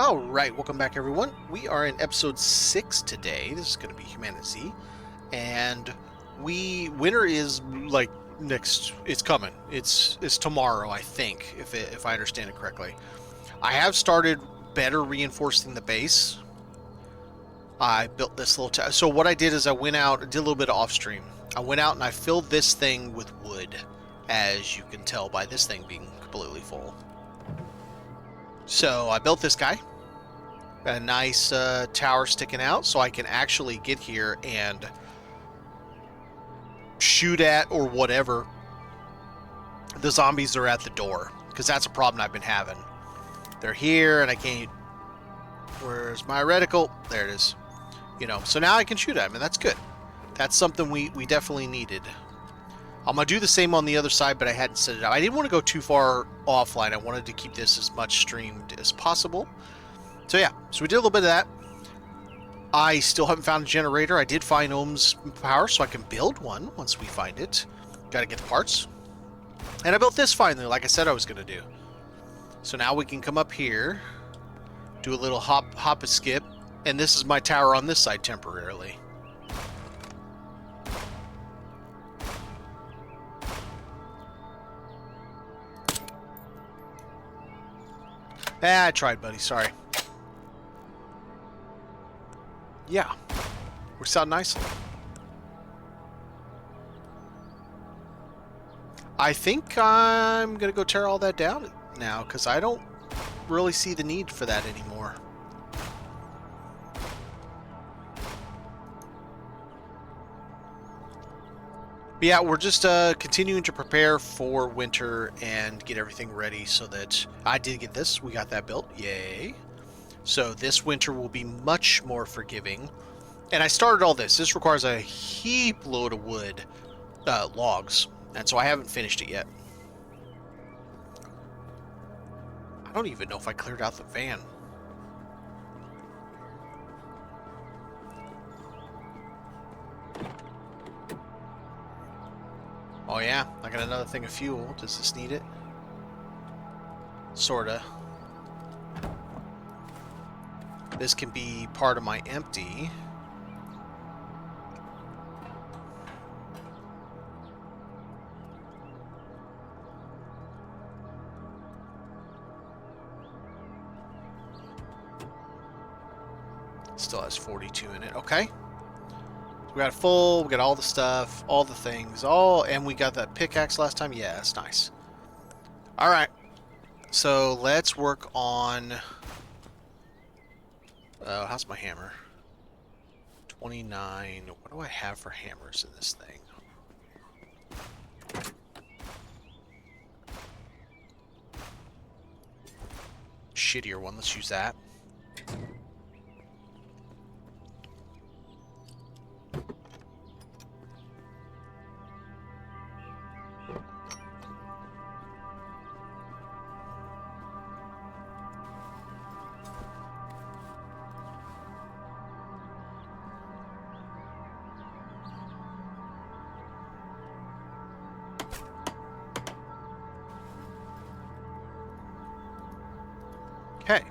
Alright, welcome back everyone. We are in episode 6 today. This is going to be HumanitZ. And winter is like it's coming. It's tomorrow, I think, if I understand it correctly. I have started better reinforcing the base. I built this little so what I did is I went out, did a little bit of off stream. I went out and I filled this thing with wood, as you can tell by this thing being completely full. So I built this guy. Got a nice tower sticking out, so I can actually get here and shoot at or whatever the zombies are at the door, because that's a problem I've been having. They're here, and I can't... Where's my reticle? There it is. You know, so now I can shoot at them, and that's good. That's something we definitely needed. I'm going to do the same on the other side, but I hadn't set it up. I didn't want to go too far offline. I wanted to keep this as much streamed as possible. So yeah, so we did a little bit of that. I still haven't found a generator. I did find ohms power, so I can build one once we find it. Got to get the parts. And I built this finally, like I said I was going to do. So now we can come up here, do a little hop and skip, and this is my tower on this side temporarily. I tried, buddy. Sorry. Yeah, works out nicely. I think I'm going to go tear all that down now, because I don't really see the need for that anymore. But yeah, we're just continuing to prepare for winter and get everything ready so that... I did get this. We got that built. Yay. So this winter will be much more forgiving. And I started all this. This requires a heap load of wood, logs. And so I haven't finished it yet. I don't even know if I cleared out the van. Oh yeah, I got another thing of fuel. Does this need it? Sorta. This can be part of my empty. Still has 42 in it. Okay. We got it full. We got all the stuff, all the things, and we got that pickaxe last time. Yeah, that's nice. All right. So let's work on... how's my hammer? 29. What do I have for hammers in this thing? Shittier one. Let's use that. Okay,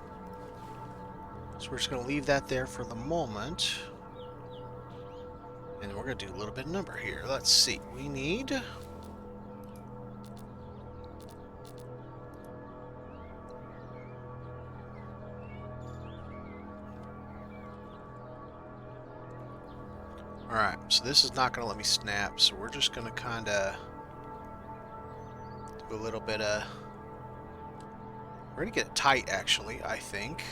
so we're just going to leave that there for the moment, and we're going to do a little bit of number here. Let's see, we need... Alright, so this is not going to let me snap, so we're just going to kind of do a little bit of... We're going to get it tight, actually, I think.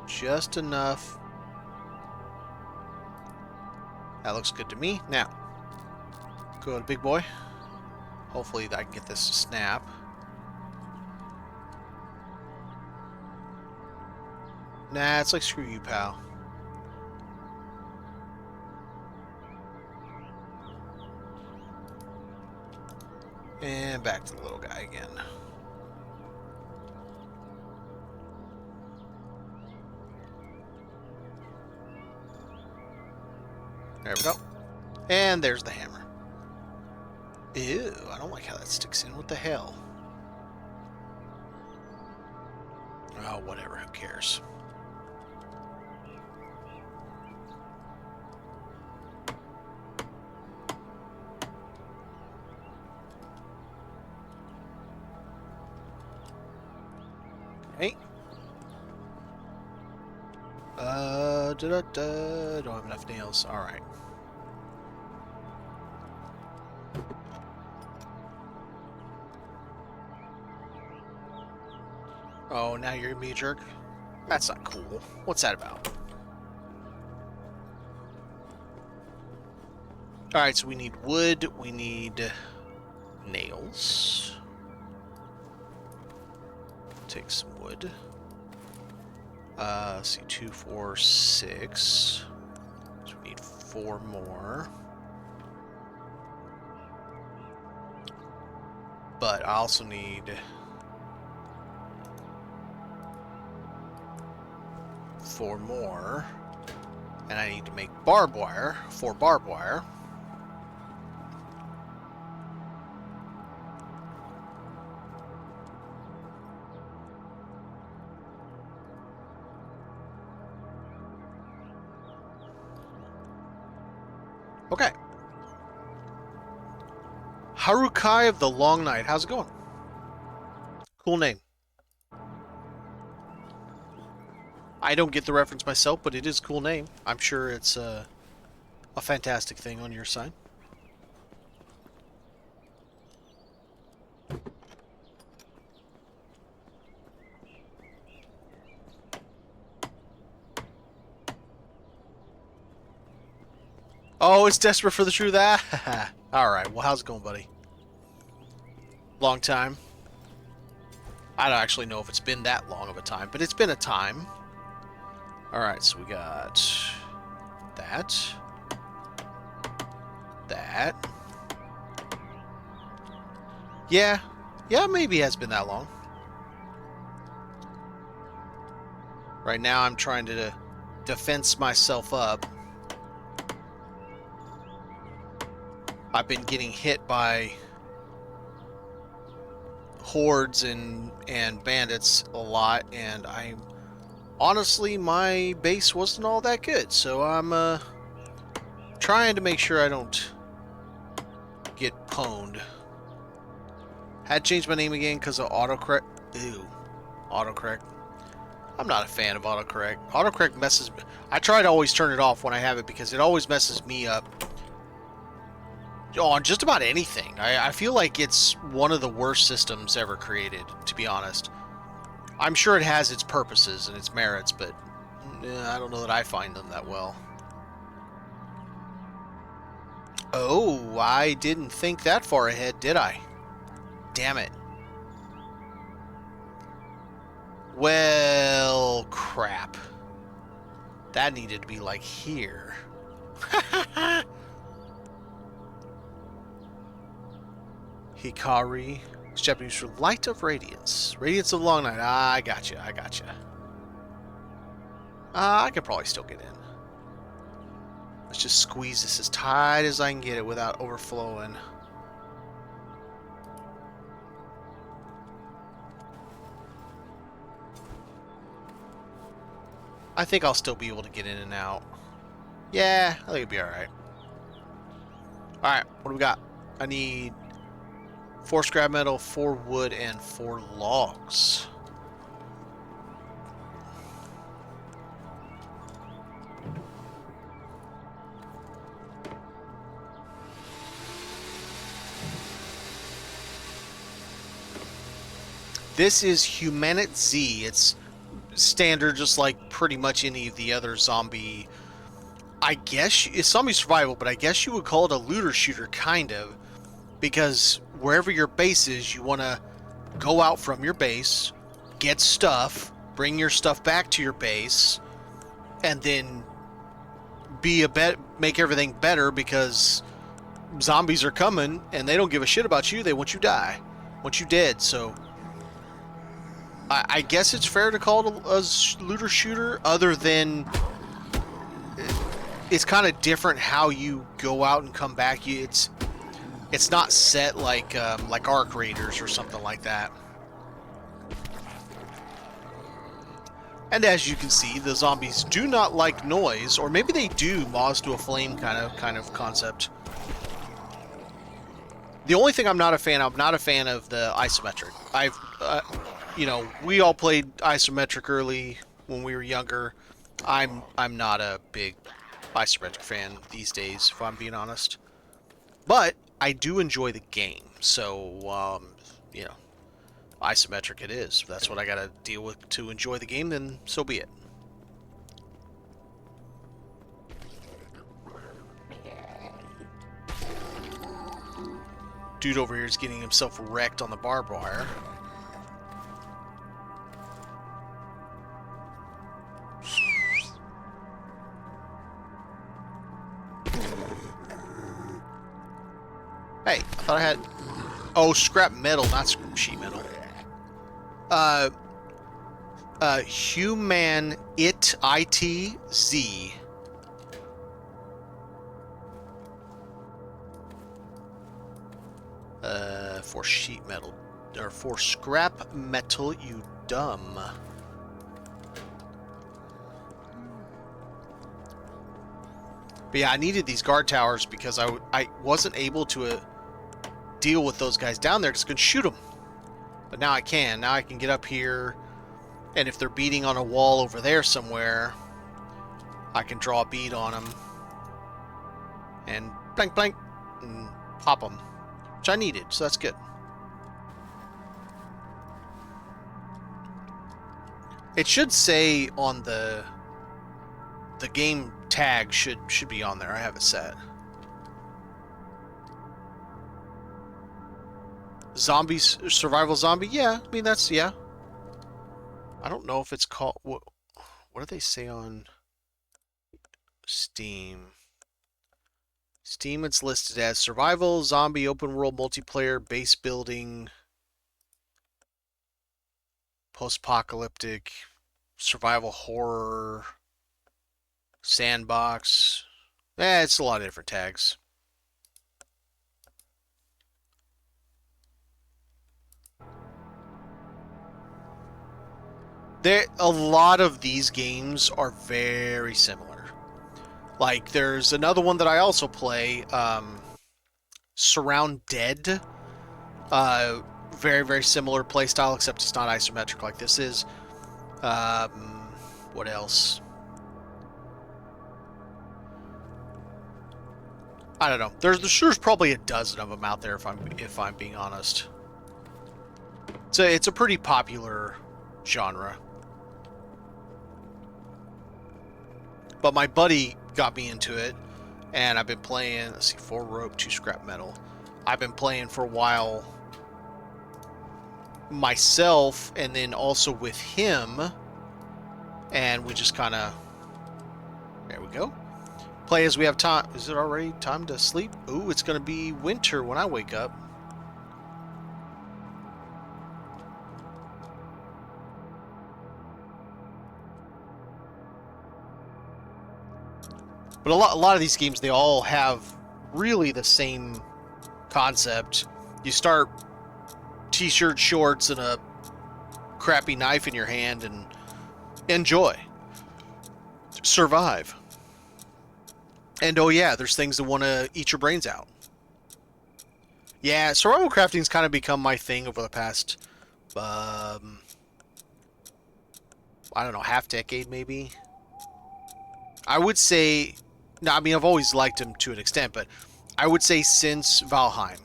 Just enough. That looks good to me. Now, go to big boy. Hopefully I can get this to snap. Nah, it's like, screw you, pal. And back to the little guy again. There we go. And there's the hammer. Ew, I don't like how that sticks in. What the hell? Oh, whatever. Who cares? Okay. Don't have enough nails. All right. Oh, now you're gonna be a jerk? That's not cool. What's that about? Alright, so we need wood, we need nails. Take some wood. Let's see, 2, 4, 6. So we need 4 more. But I also need 4 more, and I need to make barbed wire, 4 barbed wire. Okay. Harukai of the Long Night. How's it going? Cool name. I don't get the reference myself, but it is a cool name. I'm sure it's a fantastic thing on your side. Oh, it's desperate for the truth. Ah, alright, well, how's it going, buddy? Long time. I don't actually know if it's been that long of a time, but it's been a time. Alright, so we got that. That. Yeah, maybe it has been that long. Right now I'm trying to defense myself up. I've been getting hit by hordes and bandits a lot, and honestly, my base wasn't all that good, so I'm trying to make sure I don't get pwned. Had to change my name again because of autocorrect. Ew. Autocorrect. I'm not a fan of autocorrect. Autocorrect messes me. I try to always turn it off when I have it because it always messes me up on just about anything. I feel like it's one of the worst systems ever created, to be honest. I'm sure it has its purposes and its merits, but I don't know that I find them that well. Oh, I didn't think that far ahead, did I? Damn it. Well, crap. That needed to be like here. Hikari. It's Japanese for Light of Radiance. Radiance of Long Night. Ah, I gotcha. I could probably still get in. Let's just squeeze this as tight as I can get it without overflowing. I think I'll still be able to get in and out. Yeah, I think it'll be alright. Alright, what do we got? I need 4 scrap metal, 4 wood, and 4 logs. This is HumanitZ. It's standard, just like pretty much any of the other zombie. I guess it's zombie survival, but I guess you would call it a looter shooter, kind of, because wherever your base is, you want to go out from your base, get stuff, bring your stuff back to your base, and then make everything better, because zombies are coming and they don't give a shit about you. They want you dead. So I guess it's fair to call it a looter shooter, other than it's kind of different how you go out and come back. It's not set like Arc Raiders or something like that. And as you can see, the zombies do not like noise, or maybe they do, moths to a flame kind of concept. The only thing I'm not a fan of the isometric. You know, we all played isometric early when we were younger. I'm not a big isometric fan these days, if I'm being honest. But I do enjoy the game, so you know, isometric it is. If that's what I gotta deal with to enjoy the game, then so be it. Dude over here is getting himself wrecked on the barbed wire. Hey, I thought I had... Oh, scrap metal, not sheet metal. HumanitZ. For sheet metal. Or for scrap metal, you dumb. But yeah, I needed these guard towers because I wasn't able to deal with those guys down there because I couldn't shoot them. But now I can. Now I can get up here, and if they're beating on a wall over there somewhere, I can draw a bead on them and blank blank and pop them, which I needed, so that's good. It should say on the game tag should be on there. I have it set. Zombies, survival zombie? Yeah, I mean, that's, yeah. I don't know if it's called... What do they say on Steam? Steam, it's listed as survival, zombie, open world, multiplayer, base building, post-apocalyptic, survival horror, sandbox. It's a lot of different tags. A lot of these games are very similar. Like, there's another one that I also play, Surround Dead. Very, very similar playstyle, except it's not isometric like this is. What else? I don't know. There's probably a dozen of them out there if I'm being honest. It's a pretty popular genre. But my buddy got me into it, and I've been playing, let's see, 4 rope, 2 scrap metal. I've been playing for a while myself, and then also with him, and we just kind of, there we go. Play as we have time. Is it already time to sleep? Ooh, it's going to be winter when I wake up. But a lot of these games, they all have really the same concept. You start t-shirt, shorts, and a crappy knife in your hand and enjoy. Survive. And oh yeah, there's things that want to eat your brains out. Yeah, survival crafting's kind of become my thing over the past, I don't know, half decade maybe. I would say... No, I mean, I've always liked him to an extent, but I would say since Valheim.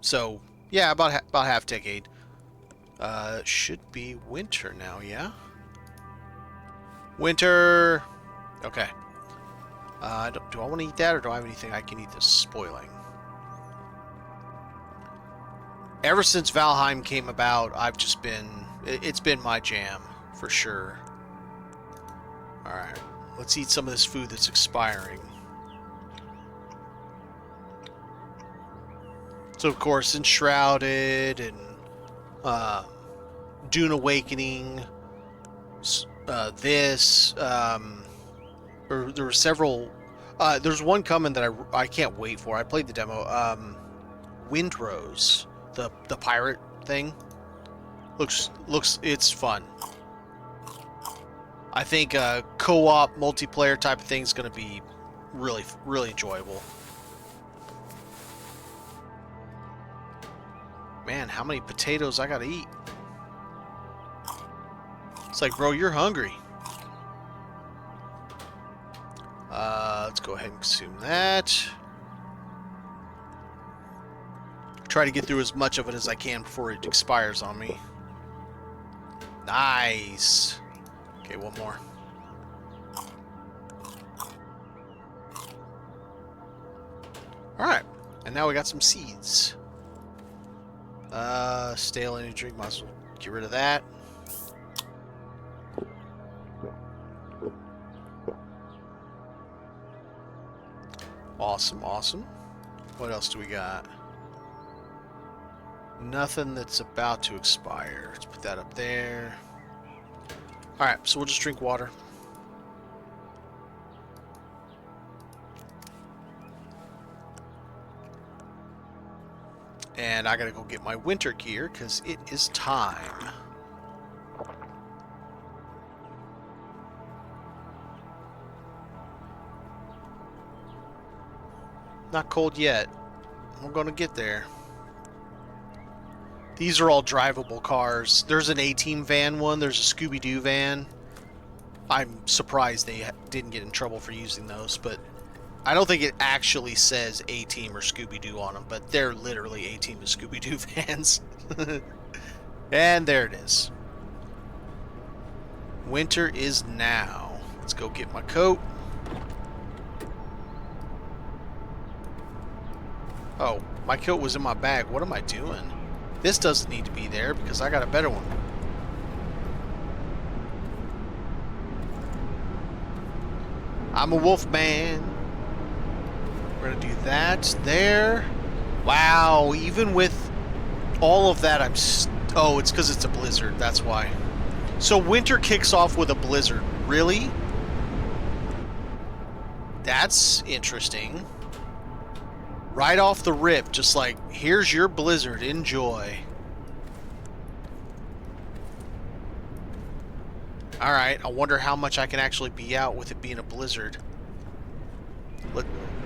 So, yeah, about half decade. Should be winter now, yeah? Winter! Okay. Do I want to eat that, or do I have anything I can eat that's spoiling? Ever since Valheim came about, I've just been... It's been my jam, for sure. Alright. Let's eat some of this food that's expiring. So, of course, Enshrouded and Dune Awakening, this, there were several, there's one coming that I can't wait for. I played the demo, Windrose, the pirate thing. Looks, it's fun. I think a co-op multiplayer type of thing is going to be really, really enjoyable. Man, how many potatoes I got to eat? It's like, bro, you're hungry. Let's go ahead and consume that. Try to get through as much of it as I can before it expires on me. Nice. Okay, one more. Alright, and now we got some seeds. Stale energy drink, might as well get rid of that. Awesome, awesome. What else do we got? Nothing that's about to expire. Let's put that up there. Alright, so we'll just drink water. And I gotta go get my winter gear because it is time. Not cold yet. We're gonna get there. These are all drivable cars. There's an A-Team van one. There's a Scooby-Doo van. I'm surprised they didn't get in trouble for using those, but I don't think it actually says A-Team or Scooby-Doo on them, but they're literally A-Team and Scooby-Doo vans. And there it is. Winter is now. Let's go get my coat. Oh, my coat was in my bag. What am I doing? This doesn't need to be there because I got a better one. I'm a wolf man. We're gonna do that there. Wow, even with all of that, oh, it's because it's a blizzard. That's why. So winter kicks off with a blizzard. Really? That's interesting. Right off the rip, just like, here's your blizzard, enjoy. Alright, I wonder how much I can actually be out with it being a blizzard.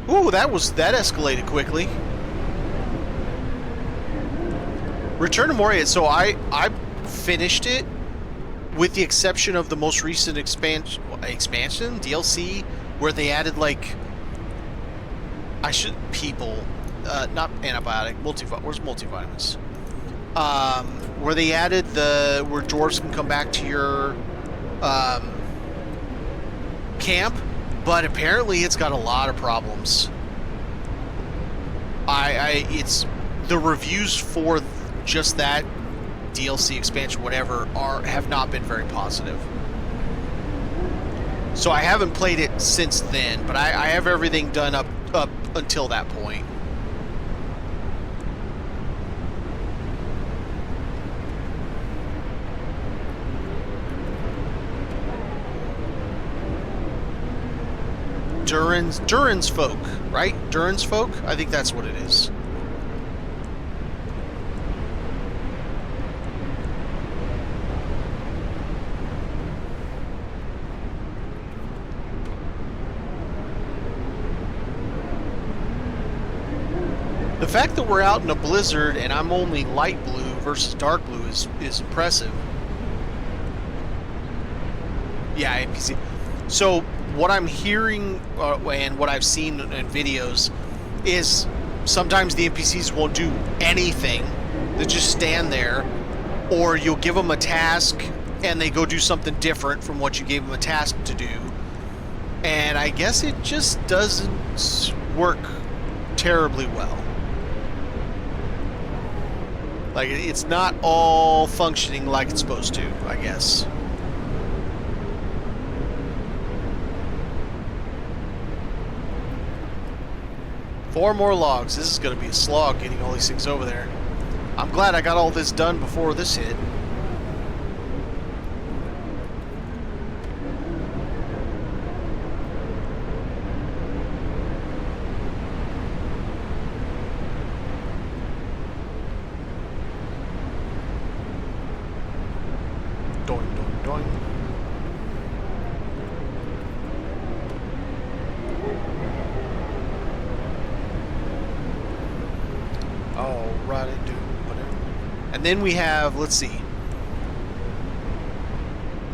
Ooh, that escalated quickly. Return to Moria, so I finished it with the exception of the most recent expansion, DLC, where they added like... not antibiotic, where's multivitamins? Where they added where dwarves can come back to your camp, but apparently it's got a lot of problems. It's the reviews for just that DLC expansion, whatever, have not been very positive. So I haven't played it since then, but I have everything done up until that point. Durin's folk, right? Durin's folk? I think that's what it is. The fact that we're out in a blizzard and I'm only light blue versus dark blue is impressive. Yeah, NPC. So what I'm hearing and what I've seen in videos is sometimes the NPCs won't do anything. They just stand there, or you'll give them a task and they go do something different from what you gave them a task to do. And I guess it just doesn't work terribly well. Like, it's not all functioning like it's supposed to, I guess. Four more logs. This is going to be a slog getting all these things over there. I'm glad I got all this done before this hit. Doing. And then we have, let's see.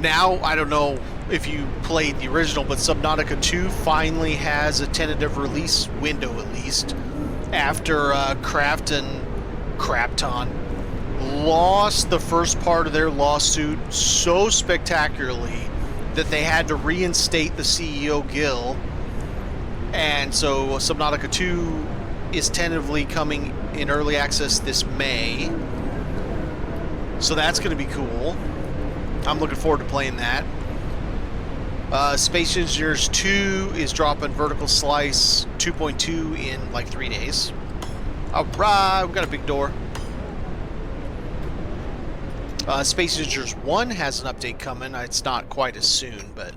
Now, I don't know if you played the original, but Subnautica 2 finally has a tentative release window, at least, after Kraft and Krapton lost the first part of their lawsuit so spectacularly that they had to reinstate the CEO Gil. And so Subnautica 2 is tentatively coming in early access this May. So that's going to be cool. I'm looking forward to playing that. Space Engineers 2 is dropping Vertical Slice 2.2 in like 3 days. Alright, we've got a big door. Space Engineers 1 has an update coming. It's not quite as soon, but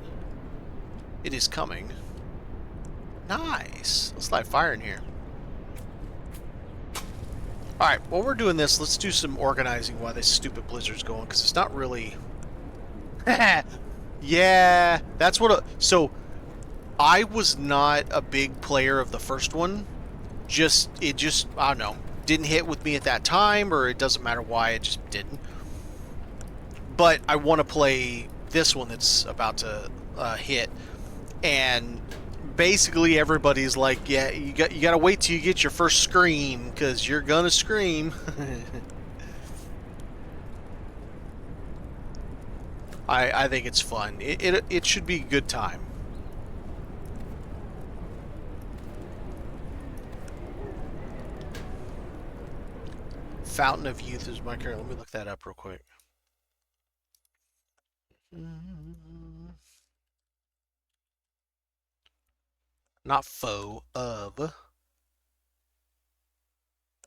it is coming. Nice. Let's light fire in here. Alright, while we're doing this, let's do some organizing while this stupid blizzard's going, because it's not really... Yeah, that's what... So, I was not a big player of the first one. It just, I don't know, didn't hit with me at that time, or it doesn't matter why, it just didn't. But I want to play this one that's about to hit, and basically everybody's like, yeah, you got to wait till you get your first scream, because you're gonna scream. I think it's fun. It should be a good time. Fountain of Youth is my character. Let me look that up real quick. Not foe, of.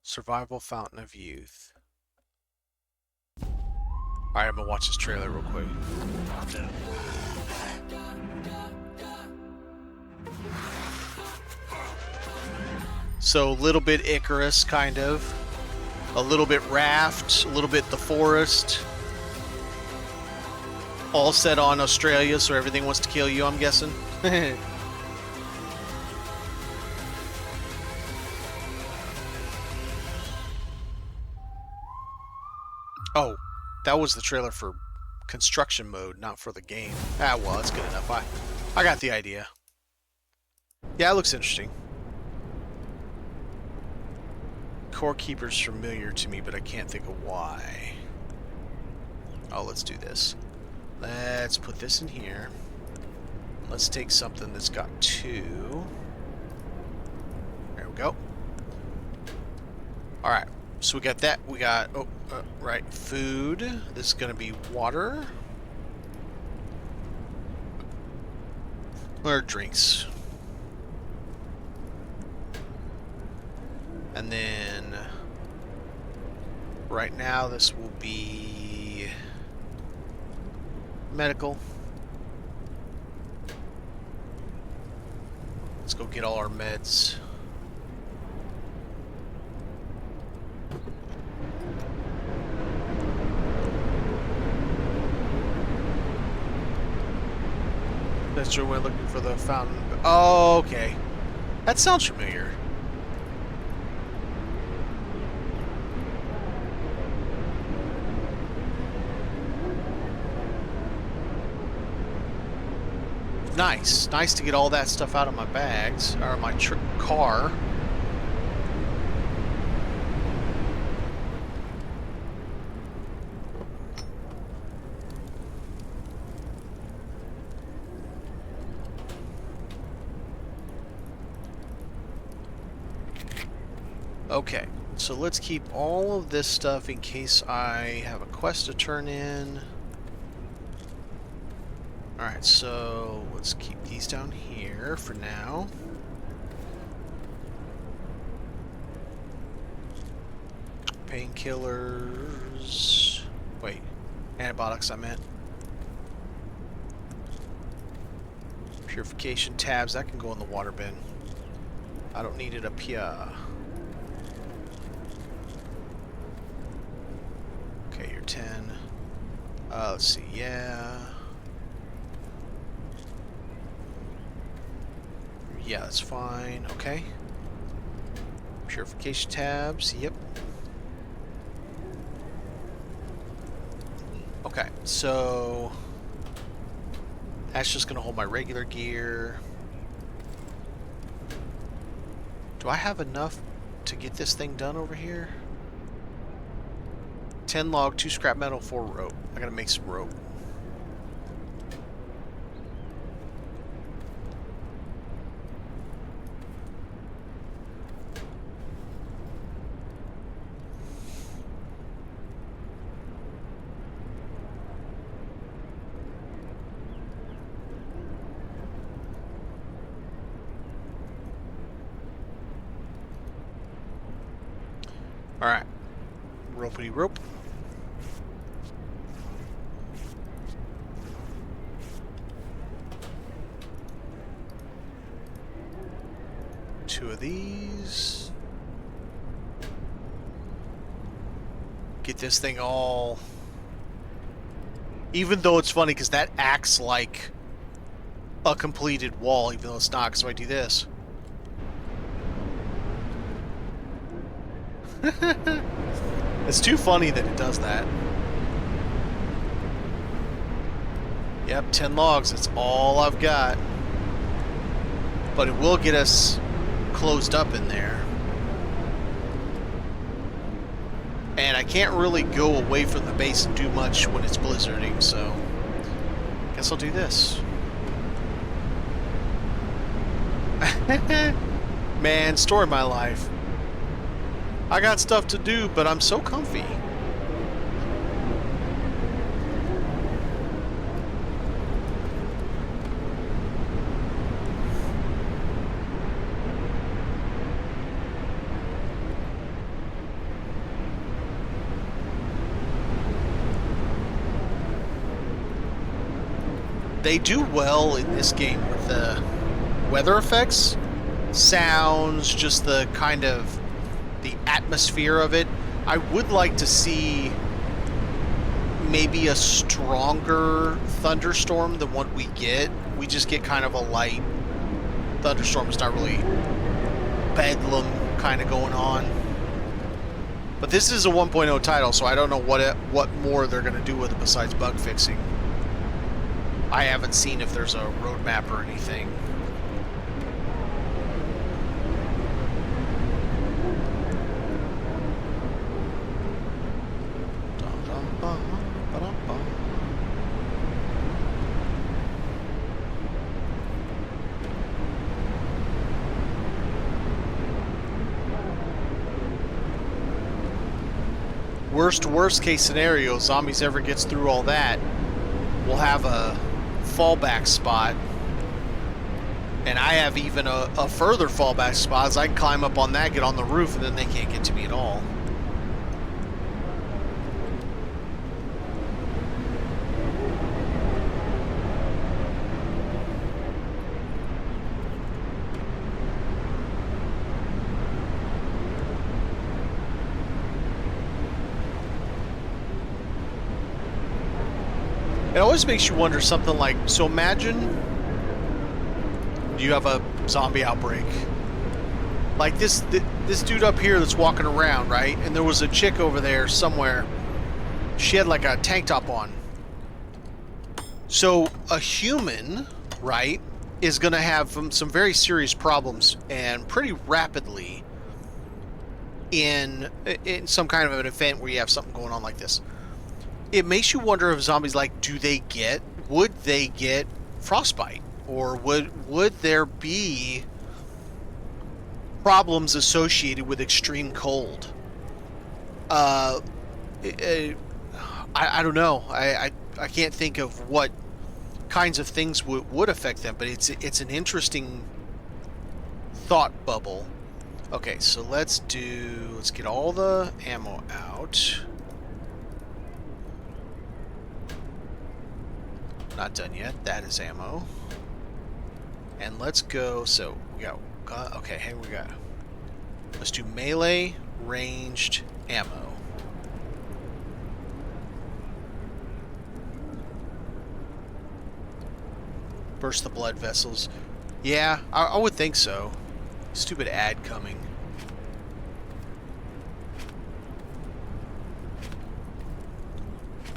Survival Fountain of Youth. Alright, I'm gonna watch this trailer real quick. So, a little bit Icarus, kind of. A little bit Raft, a little bit The Forest. All set on Australia, so everything wants to kill you, I'm guessing. Oh, that was the trailer for construction mode, not for the game. Ah, well, that's good enough. I got the idea. Yeah, it looks interesting. Core Keeper's familiar to me, but I can't think of why. Oh, let's do this. Let's put this in here. Let's take something that's got 2. There we go. Alright, so we got that. We got, right, food. This is going to be water. Or drinks. And then, right now, this will be medical. Let's go get all our meds. That's your way looking for the fountain. Oh, okay. That sounds familiar. Nice. Nice to get all that stuff out of my bags, or my car. Okay, so let's keep all of this stuff in case I have a quest to turn in. Alright, so let's keep these down here for now. Painkillers. Wait, antibiotics I meant. Purification tabs, that can go in the water bin. I don't need it up here. Okay, you're 10. Let's see, yeah. Yeah, that's fine. Okay. Purification tabs. Yep. Okay, so that's just going to hold my regular gear. Do I have enough to get this thing done over here? 10 log, 2 scrap metal, 4 rope. I got to make some rope. Alright. Ropety rope. Two of these. Get this thing all... Even though it's funny, because that acts like a completed wall, even though it's not, because if I do this... It's too funny that it does that. Yep, 10 logs, that's all I've got. But it will get us closed up in there. And I can't really go away from the base and do much when it's blizzarding, so guess I'll do this. Man, story of my life. I got stuff to do, but I'm so comfy. They do well in this game with the weather effects, sounds, just the kind of the atmosphere of it. I would like to see maybe a stronger thunderstorm than what we get. We just get kind of a light thunderstorm. It's not really bedlam kind of going on. But this is a 1.0 title, so I don't know what more they're going to do with it besides bug fixing. I haven't seen if there's a roadmap or anything. Worst case scenario, zombies ever gets through all that, we'll have a fallback spot. And I have even a further fallback spot, as I can climb up on that, get on the roof, and then they can't get to me at all. It always makes you wonder something like, so imagine you have a zombie outbreak. Like this dude up here that's walking around, right? And there was a chick over there somewhere. She had like a tank top on. So a human, right, is going to have some very serious problems, and pretty rapidly in some kind of an event where you have something going on like this. It makes you wonder if zombies, like, would they get frostbite? Or would there be problems associated with extreme cold? I don't know. I can't think of what kinds of things would affect them, but it's an interesting thought bubble. Okay, so let's get all the ammo out. Not done yet. That is ammo. And let's go. So we got okay. Hey, we got. Let's do melee ranged ammo. Burst the blood vessels. Yeah, I would think so. Stupid ad coming.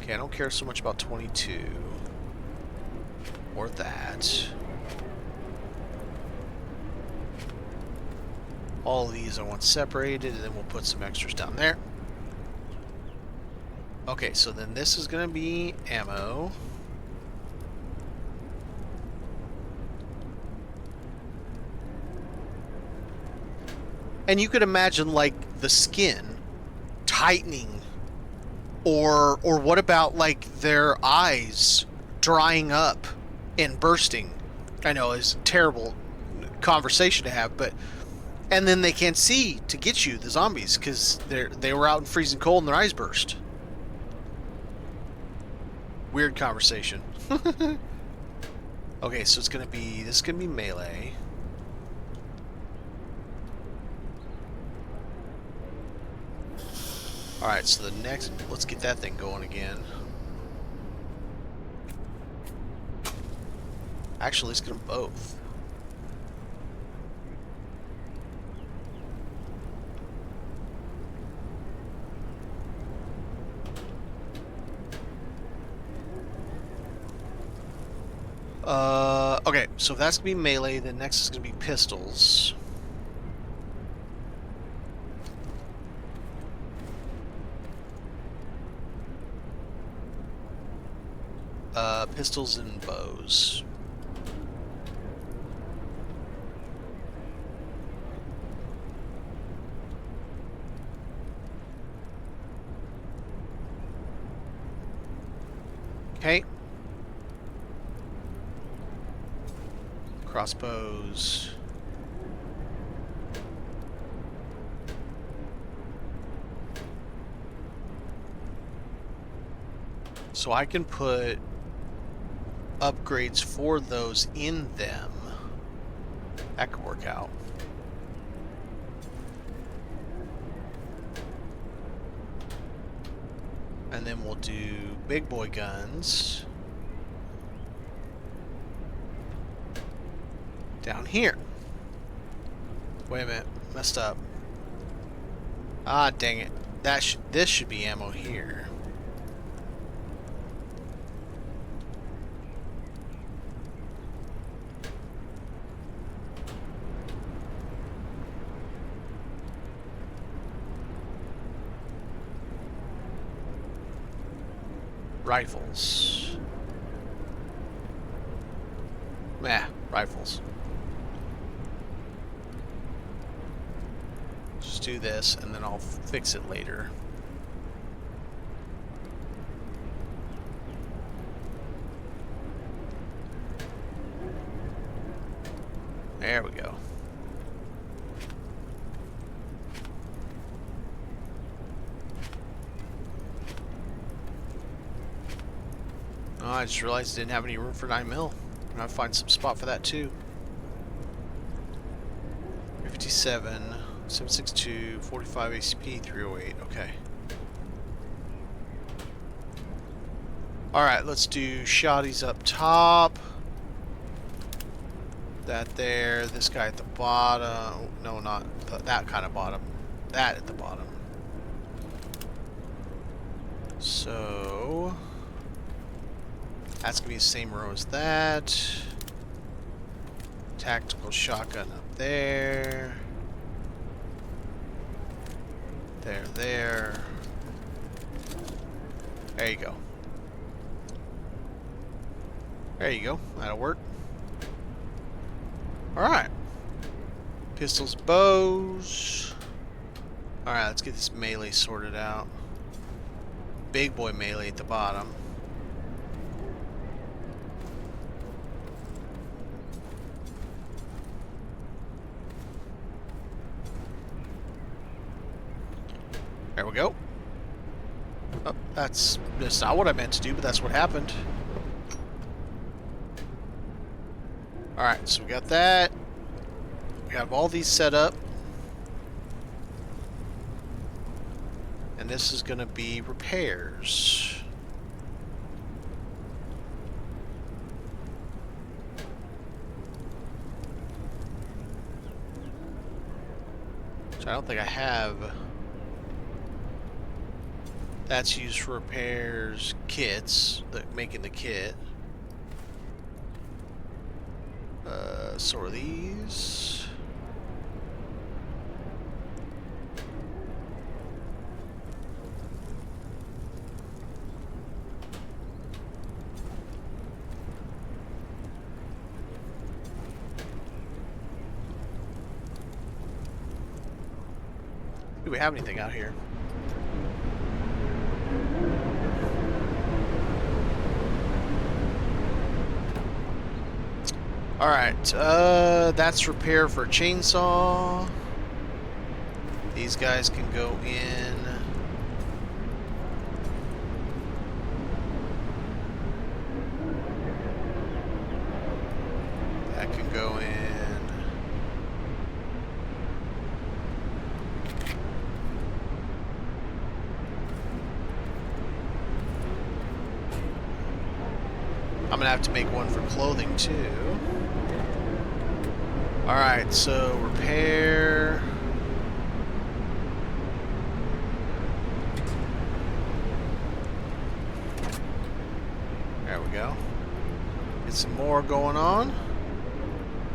Okay, I don't care so much about 22. Or that. All of these I want separated, and then we'll put some extras down there. Okay, so then this is going to be ammo. And you could imagine, like, the skin tightening. Or what about, like, their eyes drying up and bursting? I know it's a terrible conversation to have, but... And then they can't see to get you, the zombies, because they were out in freezing cold and their eyes burst. Weird conversation. Okay, so it's gonna be... This is gonna be melee. Alright, so the next... Let's get that thing going again. Actually, let's get them both. Okay, so if that's gonna be melee, then next is gonna be pistols. Pistols and bows. Okay. Crossbows. So I can put upgrades for those in them. That could work out. And then we'll do big boy guns down here. Wait a minute, messed up. Ah, dang it. This should be ammo here. Rifles. Rifles. Just do this, and then I'll fix it later. There we go. Oh, I just realized I didn't have any room for 9mm. I'm gonna find some spot for that too. 57, 762, 45 ACP, 308. Okay. Alright, let's do shotties up top. That there. This guy at the bottom. No, not that kind of bottom. That at the bottom. So... that's going to be the same row as that. Tactical shotgun up there. There. There you go. There you go. That'll work. Alright. Pistols, bows. Alright, let's get this melee sorted out. Big boy melee at the bottom. There we go. Oh, that's not what I meant to do, but that's what happened. Alright, so we got that. We have all these set up. And this is going to be repairs. So I don't think I have... That's used for repairs, kits, making the kit. So are these. Do we have anything out here? Alright, that's repair for a chainsaw. These guys can go in. That can go in. I'm gonna have to make one for clothing too. Alright, so repair. There we go. Get some more going on.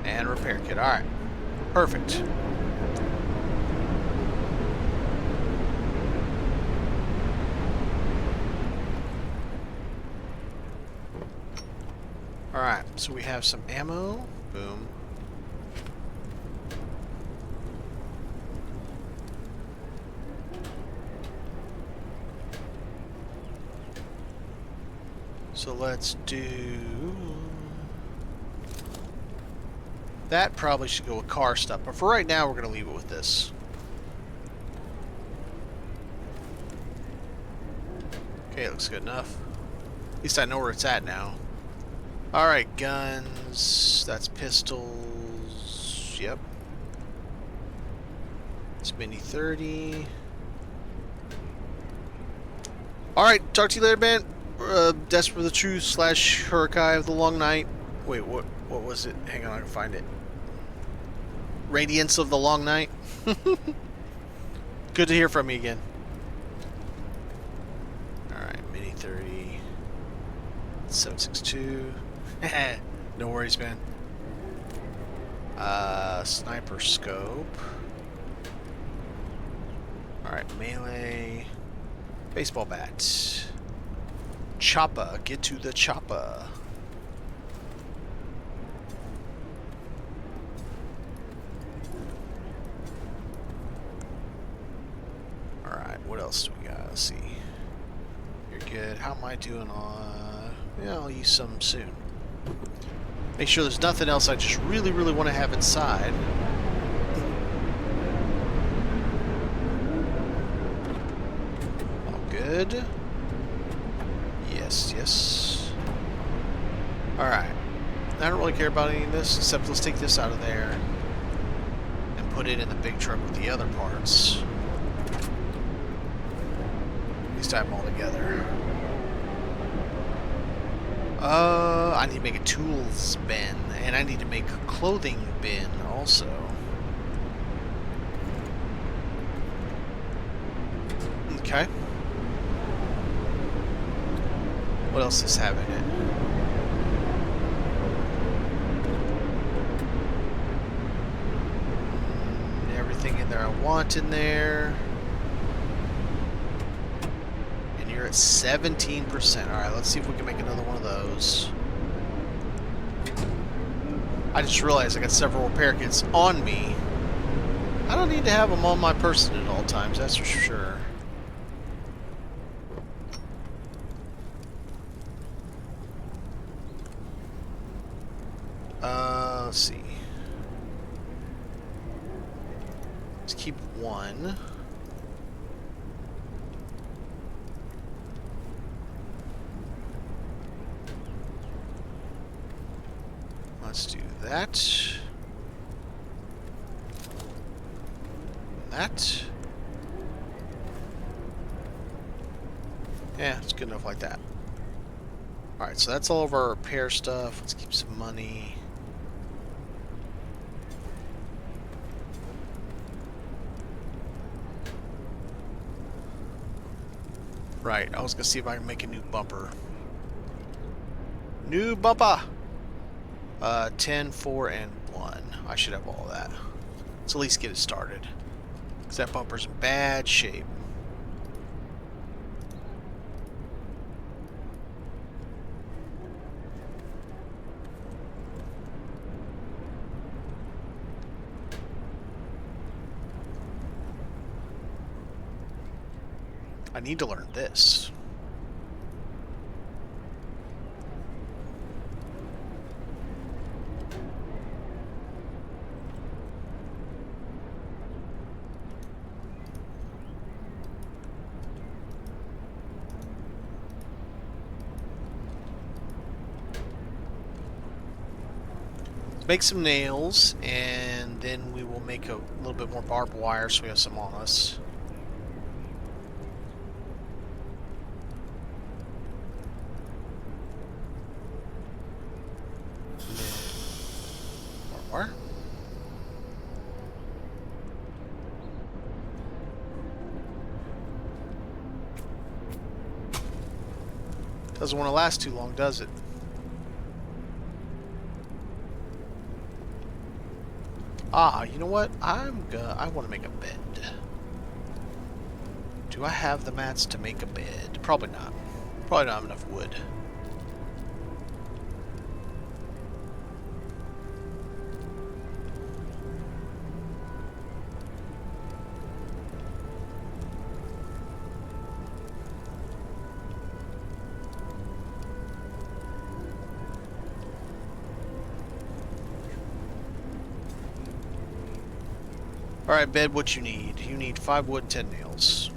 And repair kit. Alright. Perfect. Alright, so we have some ammo. Boom. So let's do... That probably should go with car stuff, but for right now we're going to leave it with this. Okay, it looks good enough. At least I know where it's at now. Alright, guns. That's pistols. Yep. It's Mini 30. Alright, talk to you later, man. Desperate for the Truth / Hurakai of the Long Night. Wait, what was it? Hang on, I can find it. Radiance of the Long Night. Good to hear from you again. Alright, Mini 30. 762. No worries, man. Sniper scope. Alright, melee. Baseball bat. Chopper. Get to the chopper. Alright, what else do we got? Let's see. You're good. How am I doing on... Yeah, I'll use some soon. Make sure there's nothing else I just really, really want to have inside. All good. Yes, yes. Alright. I don't really care about any of this, except let's take this out of there and put it in the big truck with the other parts. At least I have them all together. I need to make a tools bin, and I need to make a clothing bin also. Okay. What else does this have in it? Everything in there I want in there. And you're at 17%. Alright, let's see if we can make another one of those. I just realized I got several repair kits on me. I don't need to have them on my person at all times, that's for sure. Let's see. Let's keep one. Let's do that. That. Yeah, it's good enough like that. Alright, so that's all of our repair stuff. Let's keep some money. Right, I was gonna see if I can make a new bumper. New bumper! 10, 4, and 1. I should have all that. Let's at least get it started. Because that bumper's in bad shape. I need to learn this. Make some nails, and then we will make a little bit more barbed wire so we have some on us. Barbed wire. Doesn't want to last too long, does it? Ah, you know what? I want to make a bed. Do I have the mats to make a bed? Probably not. Probably not have enough wood. Alright, bed, what you need? You need 5 wood, 10 nails.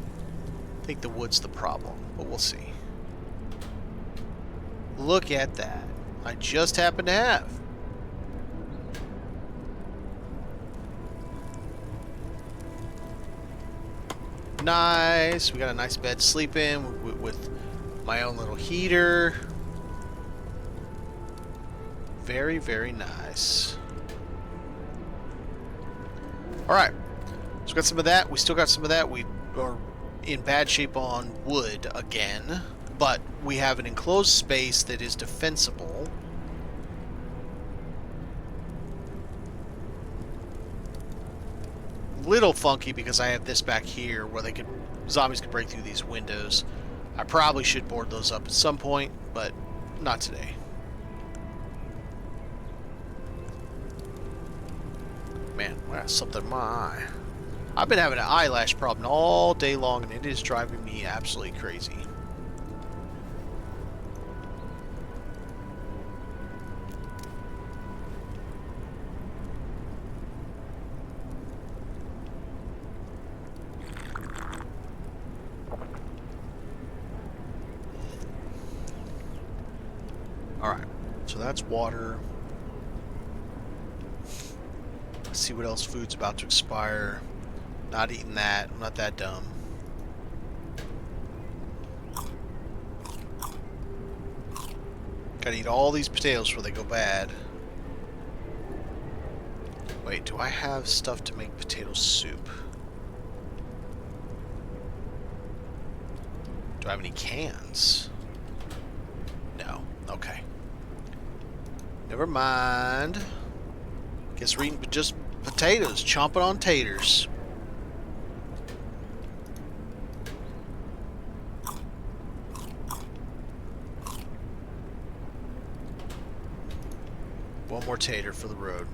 I think the wood's the problem, but we'll see. Look at that. I just happen to have. Nice. We got a nice bed to sleep in with my own little heater. Very, very nice. Alright. So we got some of that. We still got some of that. We are in bad shape on wood again. But we have an enclosed space that is defensible. Little funky because I have this back here where zombies could break through these windows. I probably should board those up at some point, but not today. Man, I got something in my eye. I've been having an eyelash problem all day long, and it is driving me absolutely crazy. Alright, so that's water. Let's see what else food's about to expire. Not eating that. I'm not that dumb. Gotta eat all these potatoes before they go bad. Wait, do I have stuff to make potato soup? Do I have any cans? No. Okay. Never mind. Guess we're eating just potatoes, chomping on taters. One more tater for the road.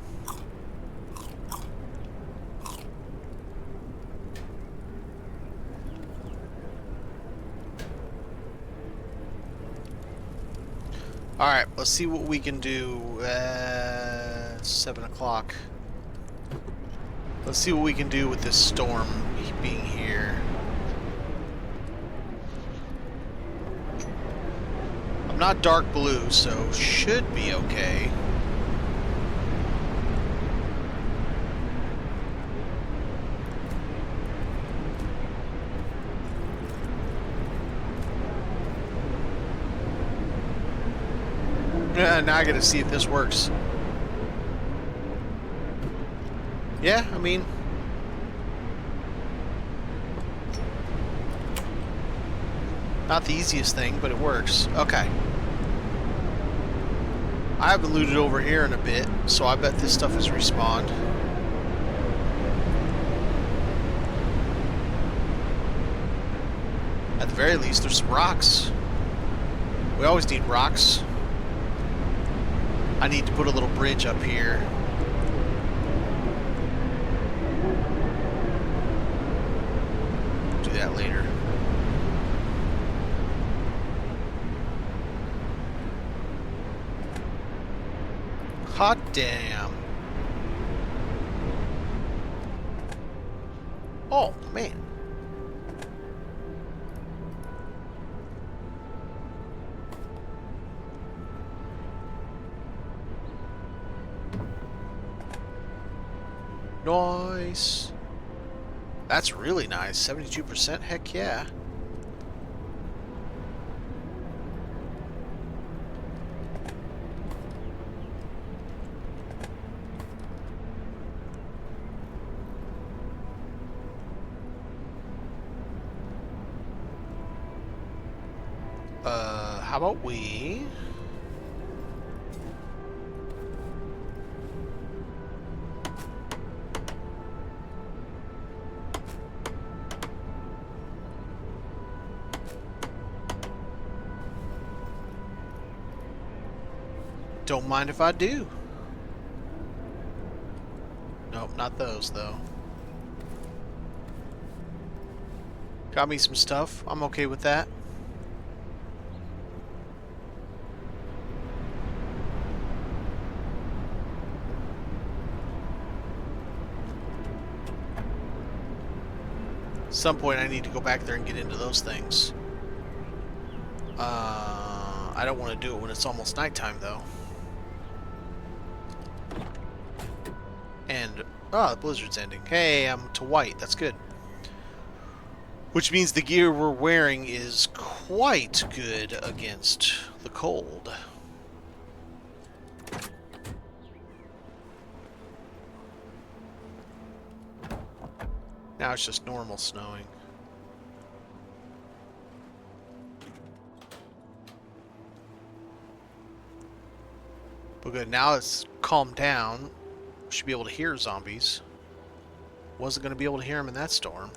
Alright, let's see what we can do at 7 o'clock. Let's see what we can do with this storm being here. I'm not dark blue, so should be okay. Now I gotta see if this works. Yeah, I mean... Not the easiest thing, but it works. Okay. I haven't looted over here in a bit, so I bet this stuff is respawned. At the very least, there's some rocks. We always need rocks. I need to put a little bridge up here. Do that later. Hot damn. Oh, man. Nice. That's really nice. 72%? Heck yeah. How about we... Don't mind if I do. Nope, not those, though. Got me some stuff. I'm okay with that. At some point I need to go back there and get into those things. I don't want to do it when it's almost nighttime, though. And, the blizzard's ending. Hey, I'm to white. That's good. Which means the gear we're wearing is quite good against the cold. Now it's just normal snowing. But good, now it's calmed down. We should be able to hear zombies. Wasn't going to be able to hear them in that storm.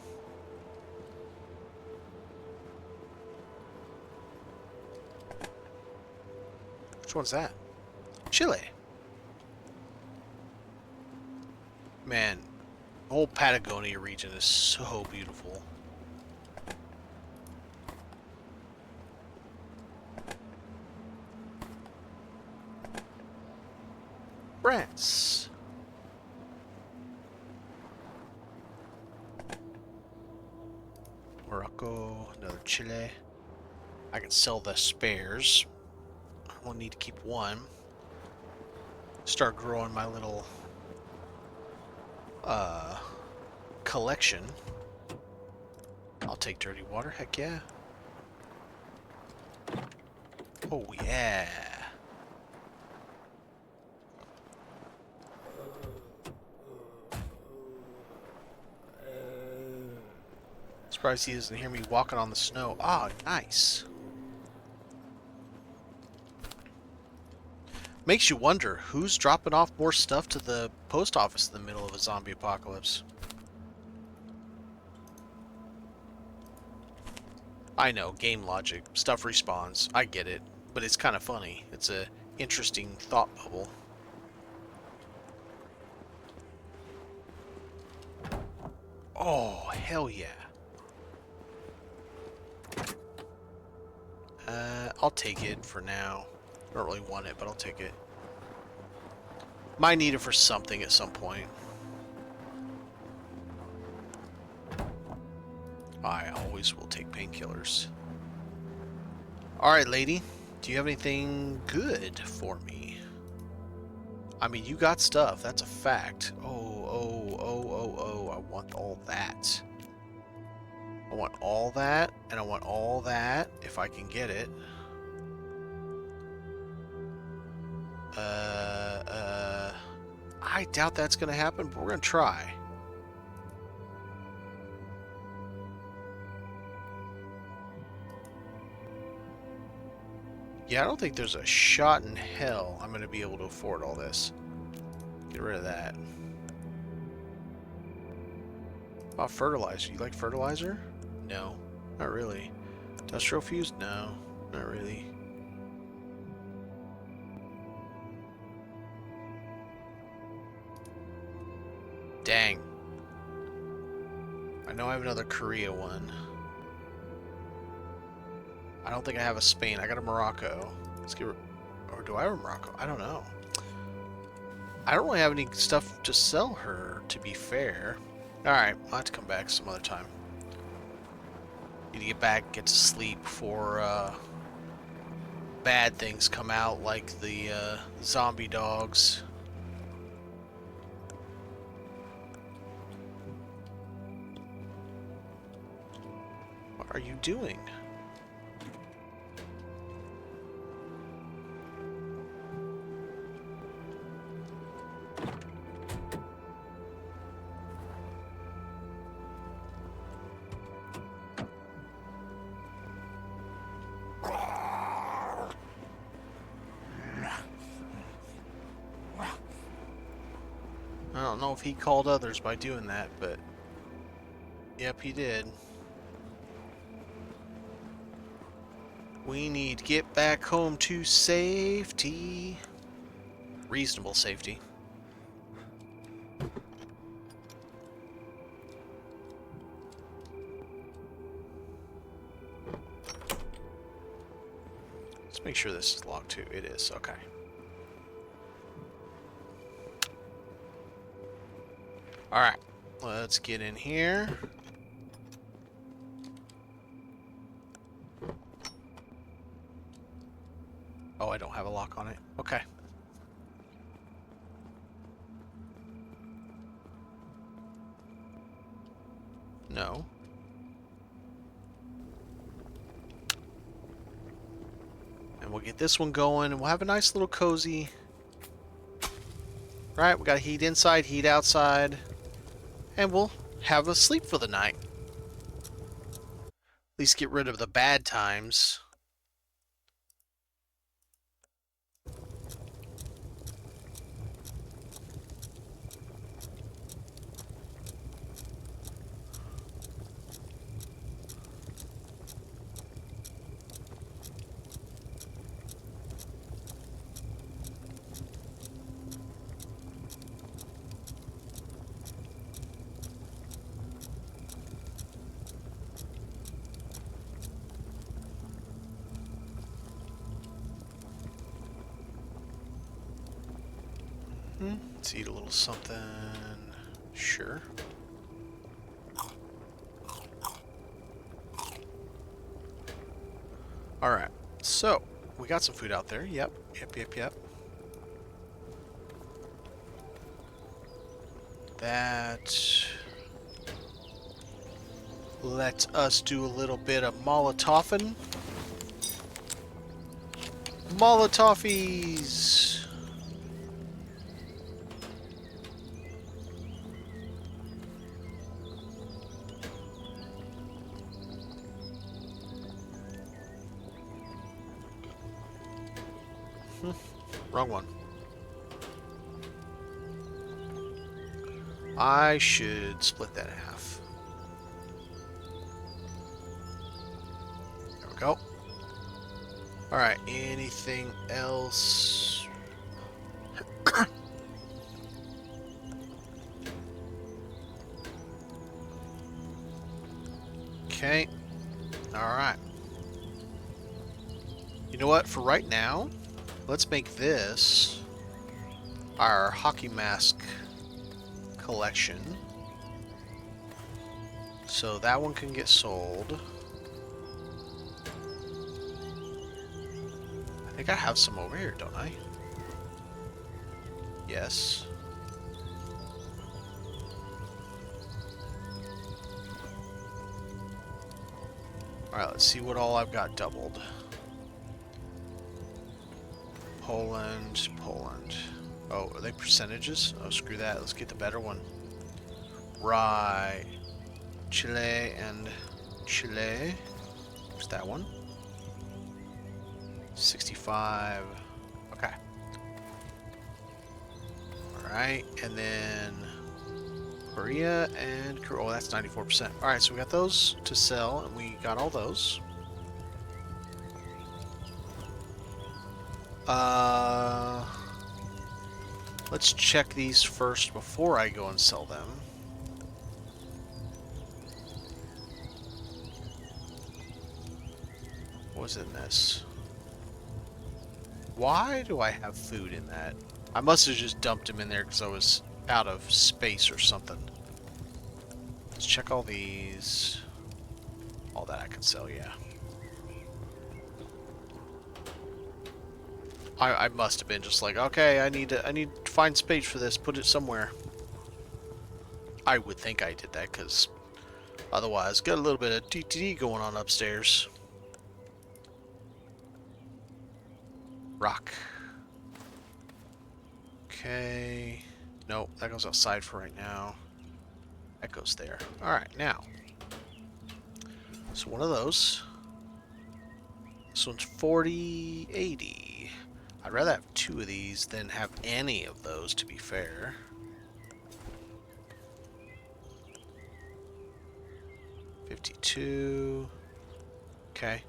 Which one's that? Chile. Man, the whole Patagonia region is so beautiful. France. Morocco, another Chile. I can sell the spares. I'll need to keep one. Start growing my little collection. I'll take dirty water, heck yeah. Oh yeah. Surprised he doesn't hear me walking on the snow. Ah, nice. Makes you wonder, who's dropping off more stuff to the post office in the middle of a zombie apocalypse? I know, game logic. Stuff respawns. I get it. But it's kind of funny. It's a interesting thought bubble. Oh, hell yeah. I'll take it for now. I don't really want it, but I'll take it. Might need it for something at some point. I always will take painkillers. Alright, lady. Do you have anything good for me? I mean, you got stuff. That's a fact. Oh. I want all that. I want all that, and I want all that, if I can get it. I doubt that's going to happen, but we're going to try. Yeah, I don't think there's a shot in hell I'm going to be able to afford all this. Get rid of that. Oh, fertilizer. You like fertilizer? No, not really. Industrial fuse? No, not really. Dang. I know I have another Korea one. I don't think I have a Spain. I got a Morocco. Let's get... Or do I have a Morocco? I don't know. I don't really have any stuff to sell her, to be fair. Alright, I'll have to come back some other time. Need to get back, get to sleep before bad things come out, like the zombie dogs. What are you doing? I don't know if he called others by doing that, but yep, he did. We need to get back home to safety. Reasonable safety. Let's make sure this is locked too. It is, okay. Alright, let's get in here. Oh, I don't have a lock on it. Okay. No. And we'll get this one going, and we'll have a nice little cozy. Right, we got heat inside, heat outside. And we'll have a sleep for the night. At least get rid of the bad times. Let's eat a little something. Sure. Alright, so we got some food out there. Yep. That lets us do a little bit of Molotoving. Molotoffies! Wrong one. I should split that in half. There we go. Alright, anything else? Okay. Alright. You know what? For right now, let's make this our hockey mask collection. So that one can get sold. I think I have some over here, don't I? Yes. Alright, let's see what all I've got doubled. Poland. Oh, are they percentages? Oh, screw that. Let's get the better one. Right. Chile and Chile. Where's that one? 65. Okay. Alright, and then Korea and oh, that's 94%. Alright, so we got those to sell, and we got all those. Let's check these first before I go and sell them. What's in this? Why do I have food in that? I must have just dumped him in there because I was out of space or something. Let's check all these. All that I can sell, yeah. I must have been just like, okay, I need to find space for this, put it somewhere. I would think I did that because otherwise, got a little bit of TTD going on upstairs. Rock. Okay. Nope, that goes outside for right now. That goes there. Alright, now. So one of those. This one's 40, 80. I'd rather have two of these than have any of those, to be fair. $52. Okay.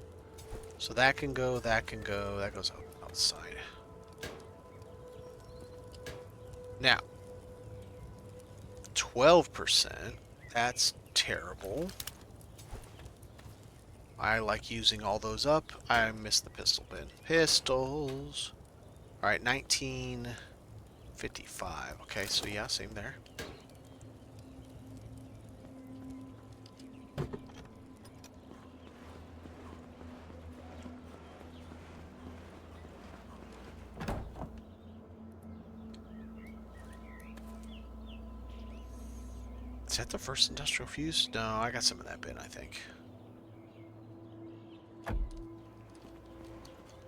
So that can go, that can go, that goes outside. Now, 12%. That's terrible. I like using all those up. I missed the pistol bin. Pistols. Alright, 1955. Okay, so yeah, same there. Is that the first industrial fuse? No, I got some of that bin, I think.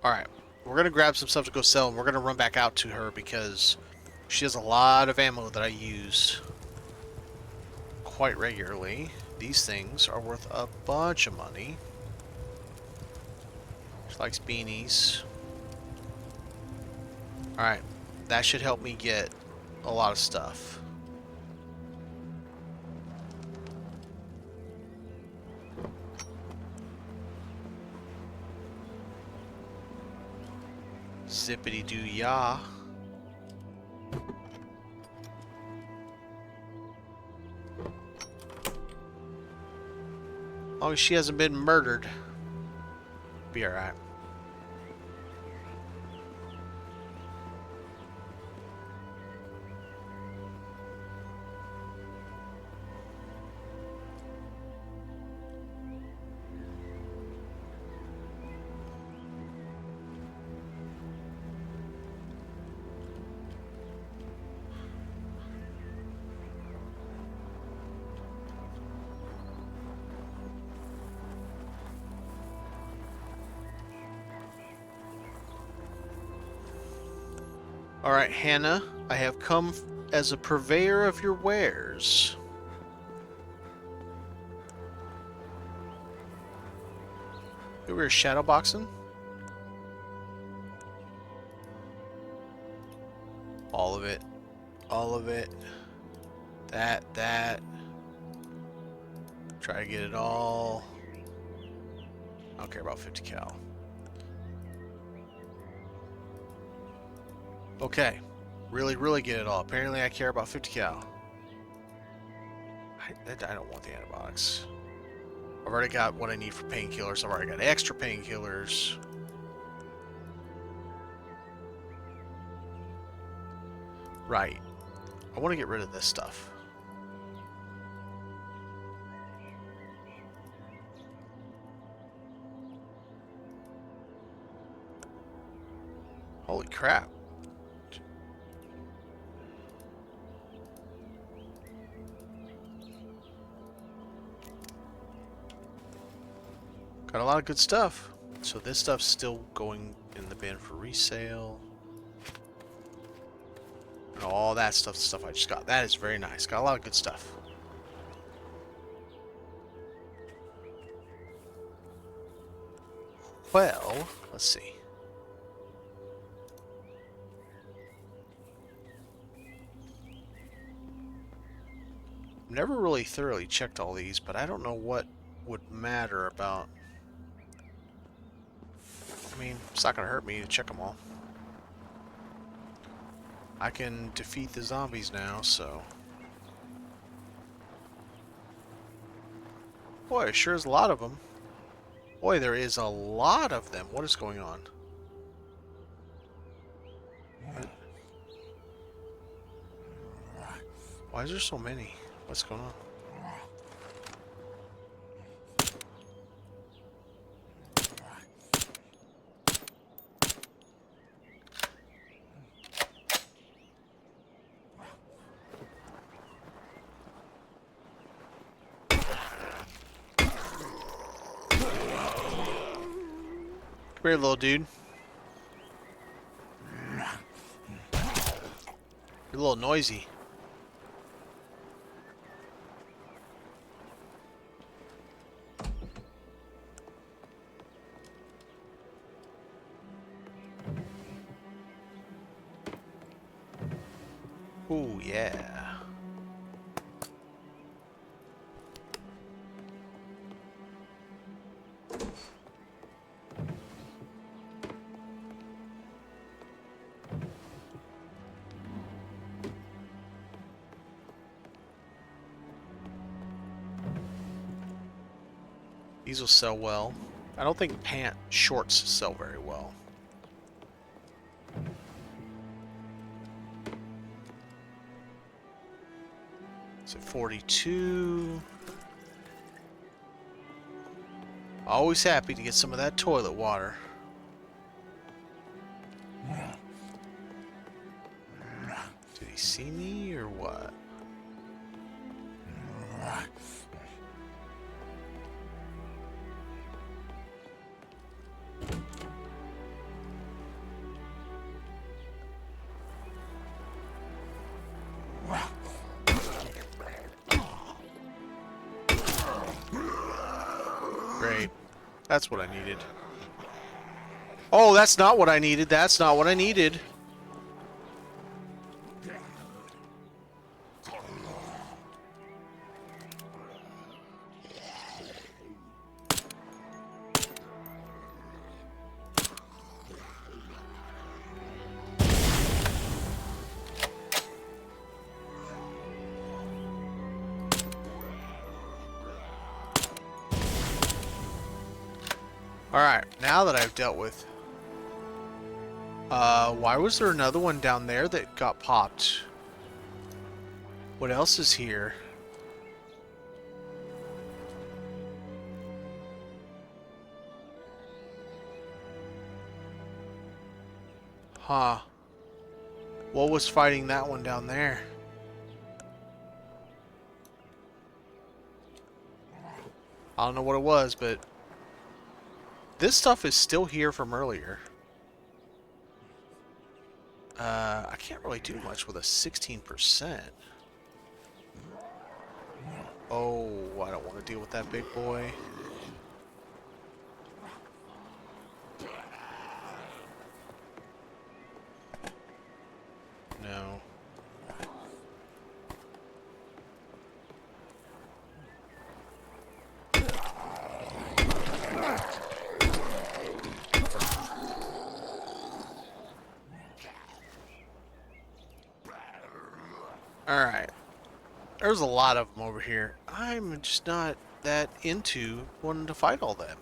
Alright, we're going to grab some stuff to go sell, and we're going to run back out to her because she has a lot of ammo that I use quite regularly. These things are worth a bunch of money. She likes beanies. Alright, that should help me get a lot of stuff. Zippity doo yah. As long as she hasn't been murdered, be alright. Alright, Hannah, I have come as a purveyor of your wares. We were shadowboxing? All of it. All of it. That. Try to get it all. I don't care about 50 cal. Okay. Really get it all. Apparently I care about 50 cal. I don't want the antibiotics. I've already got what I need for painkillers. I've already got extra painkillers. Right. I want to get rid of this stuff. Holy crap. Got a lot of good stuff. So this stuff's still going in the bin for resale. And all that stuff, the stuff I just got. That is very nice. Got a lot of good stuff. Well, let's see. Never really thoroughly checked all these, but I don't know what would matter about... I mean, it's not going to hurt me to check them all. I can defeat the zombies now, so... Boy, sure is a lot of them. Boy, there is a lot of them. What is going on? Why is there so many? What's going on? Come here, little dude. You're a little noisy. Ooh, yeah. These will sell well. I don't think pant shorts sell very well. It's at 42. Always happy to get some of that toilet water. Did he see me or what? Great. That's what I needed. Oh, that's not what I needed. That's not what I needed. Alright, now that I've dealt with... why was there another one down there that got popped? What else is here? Huh. What was fighting that one down there? I don't know what it was, but... this stuff is still here from earlier. I can't really do much with a 16%. Oh, I don't want to deal with that big boy. No. Alright. There's a lot of them over here. I'm just not that into wanting to fight all them.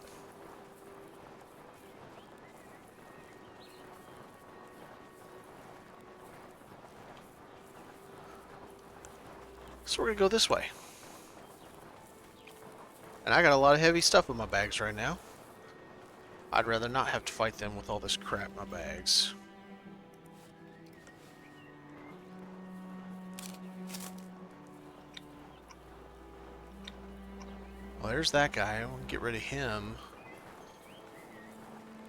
So we're gonna go this way. And I got a lot of heavy stuff in my bags right now. I'd rather not have to fight them with all this crap in my bags. Well, there's that guy. I want to get rid of him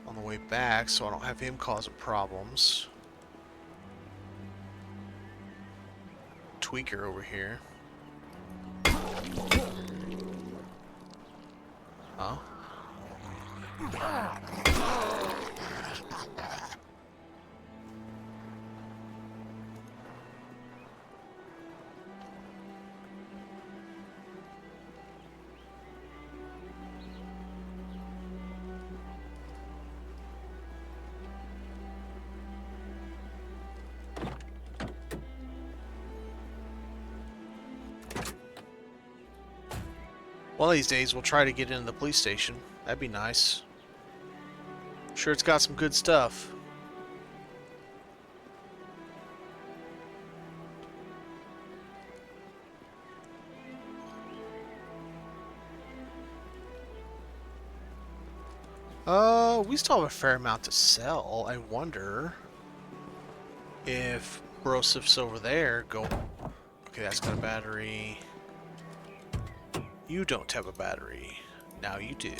on the way back so I don't have him causing problems. Tweaker over here. Huh? One of these days we'll try to get into the police station. That'd be nice. Sure, it's got some good stuff. We still have a fair amount to sell. I wonder if Brosif's over there go... Okay, that's got a battery. You don't have a battery. Now you do.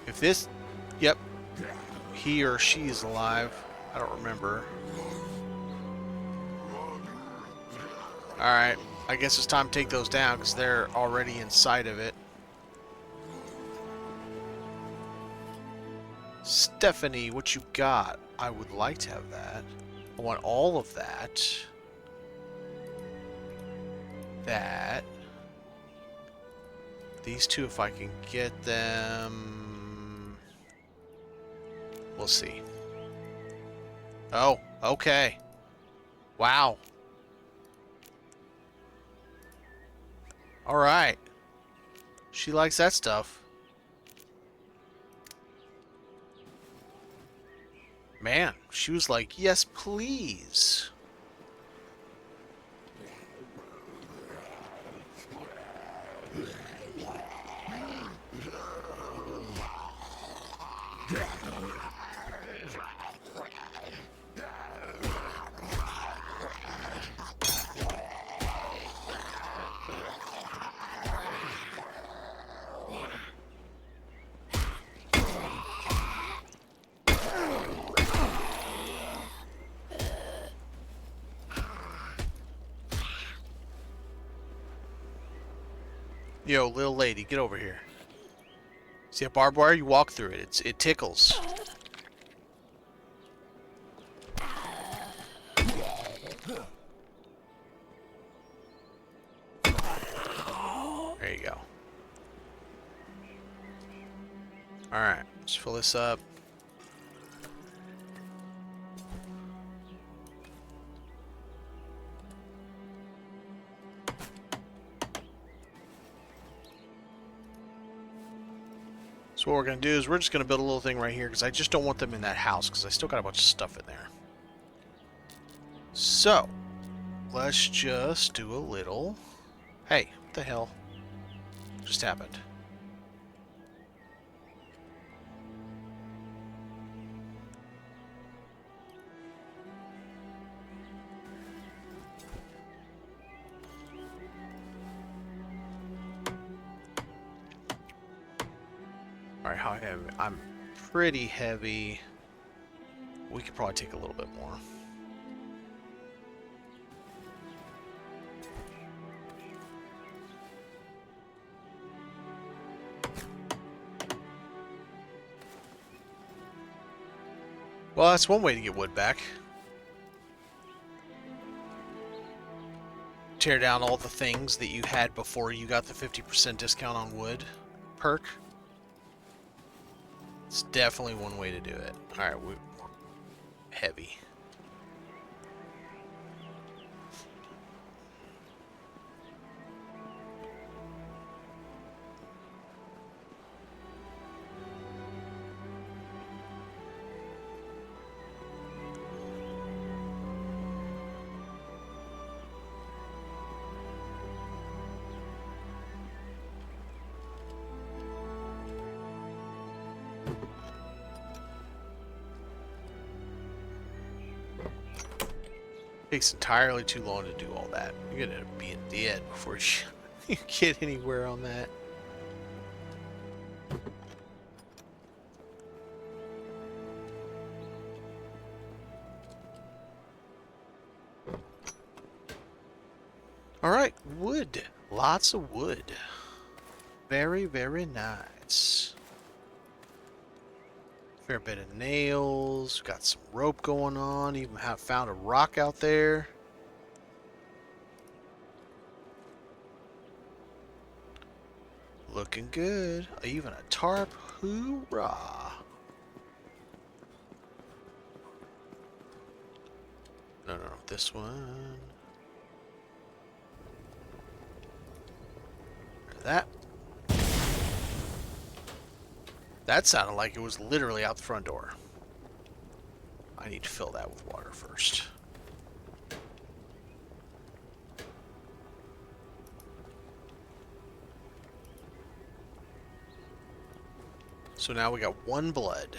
If this... Yep. He or she is alive. I don't remember. Alright. I guess it's time to take those down because they're already inside of it. Stephanie, what you got? I would like to have that. I want all of that. That. These two, if I can get them... We'll see. Oh, okay. Wow. Alright. She likes that stuff. Man, she was like, yes, please. Yo, little lady, get over here. See a barbed wire? You walk through it. It tickles. There you go. Alright, let's fill this up. So what we're going to do is we're just going to build a little thing right here because I just don't want them in that house because I still got a bunch of stuff in there. So, let's just do a little... Hey, what the hell just happened? Alright, how heavy? I'm pretty heavy. We could probably take a little bit more. Well, that's one way to get wood back. Tear down all the things that you had before you got the 50% discount on wood perk. It's definitely one way to do it. Alright, we're heavy. Takes entirely too long to do all that. You're gonna end up being dead before you get anywhere on that. Alright, wood. Lots of wood. Very, very nice. Fair bit of nails. Got some rope going on. Even have found a rock out there. Looking good. Even a tarp. Hoorah. No, this one. that. That sounded like it was literally out the front door. I need to fill that with water first. So now we got 1 blood.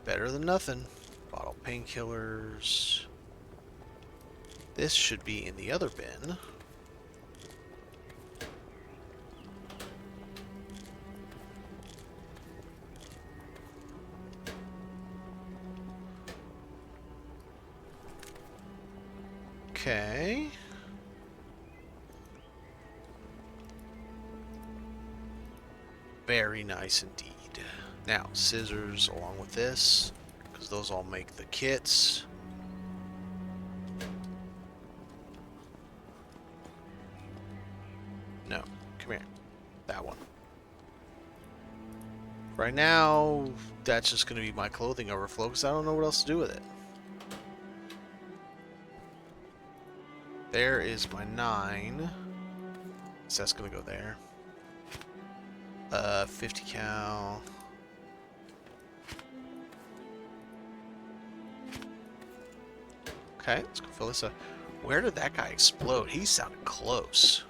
Better than nothing. Bottle painkillers. This should be in the other bin. Okay. Very nice indeed. Now, scissors along with this, because those all make the kits. No, come here. That one. Right now, that's just going to be my clothing overflow, because I don't know what else to do with it. There is my 9. So that's going to go there. 50 cal. Okay, let's go fill this up. Where did that guy explode? He sounded close.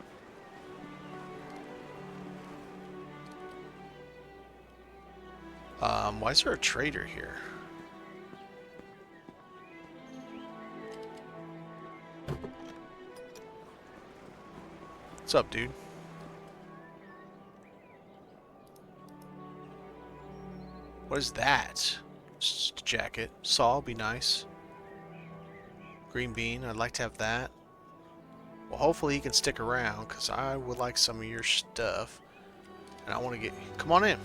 Why is there a trader here? What's up, dude? What is that? Just a jacket. Saw, be nice. Green bean, I'd like to have that. Well, hopefully he can stick around, because I would like some of your stuff. And I want to get... Come on in.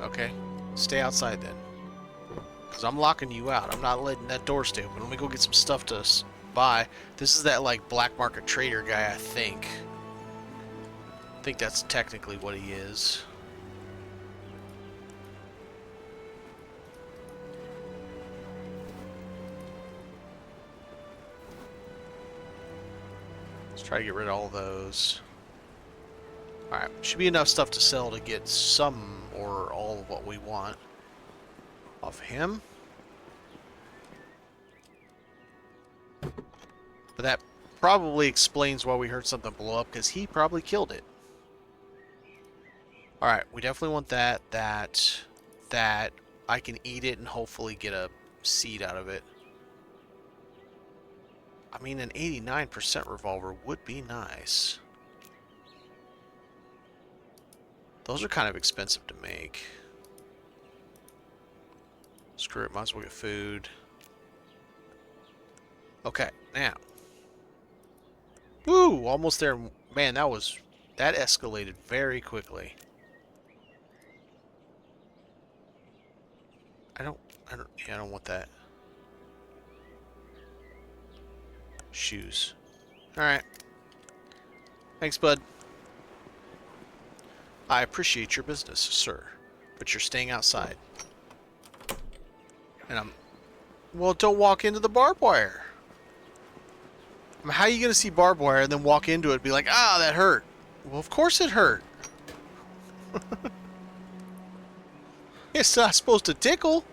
Okay. Stay outside then. Because I'm locking you out. I'm not letting that door stay open. Let me go get some stuff to buy. This is that, like, black market trader guy, I think. I think that's technically what he is. Let's try to get rid of all those. Alright, should be enough stuff to sell to get some or all of what we want off him. But that probably explains why we heard something blow up, because he probably killed it. Alright, we definitely want that, that. I can eat it and hopefully get a seed out of it. I mean, an 89% revolver would be nice. Those are kind of expensive to make. Screw it, might as well get food. Okay, now. Woo! Almost there. Man, that escalated very quickly. I don't want that. Shoes. Alright. Thanks, bud. I appreciate your business, sir. But you're staying outside. And well, don't walk into the barbed wire. I mean, how are you going to see barbed wire and then walk into it and be like, ah, that hurt? Well, of course it hurt. It's not supposed to tickle.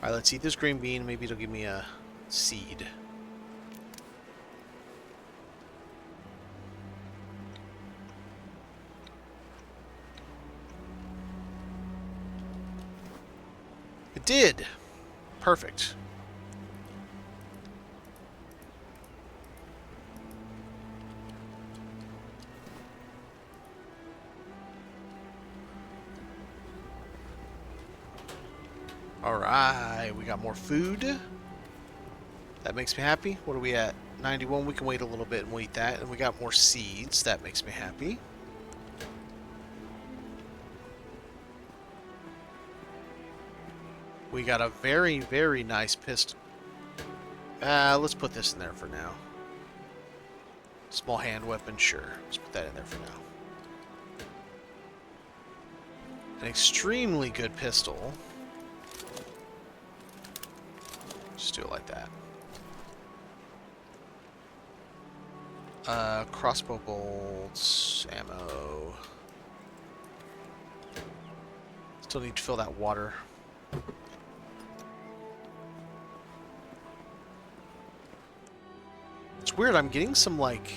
Alright, let's eat this green bean. Maybe it'll give me a seed. It did. Perfect. Alright, we got more food. That makes me happy. What are we at? 91. We can wait a little bit and we'll eat that. And we got more seeds. That makes me happy. We got a very, very nice pistol. Let's put this in there for now. Small hand weapon, sure. Let's put that in there for now. An extremely good pistol. Just do it like that. Crossbow bolts, ammo. Still need to fill that water. It's weird, I'm getting some, like,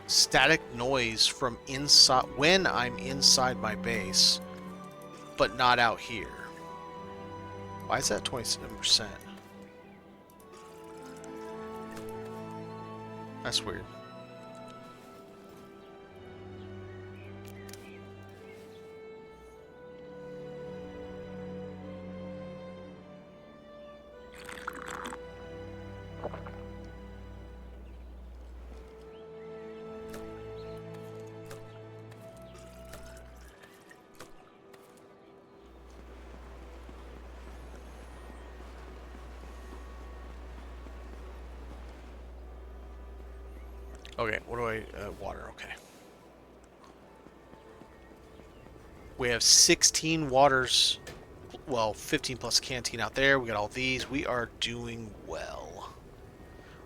static noise from inside when I'm inside my base, but not out here. Why is that 27%? That's weird. Okay, what do I... water, okay. We have 16 waters, well, 15 plus canteen out there. We got all these. We are doing well.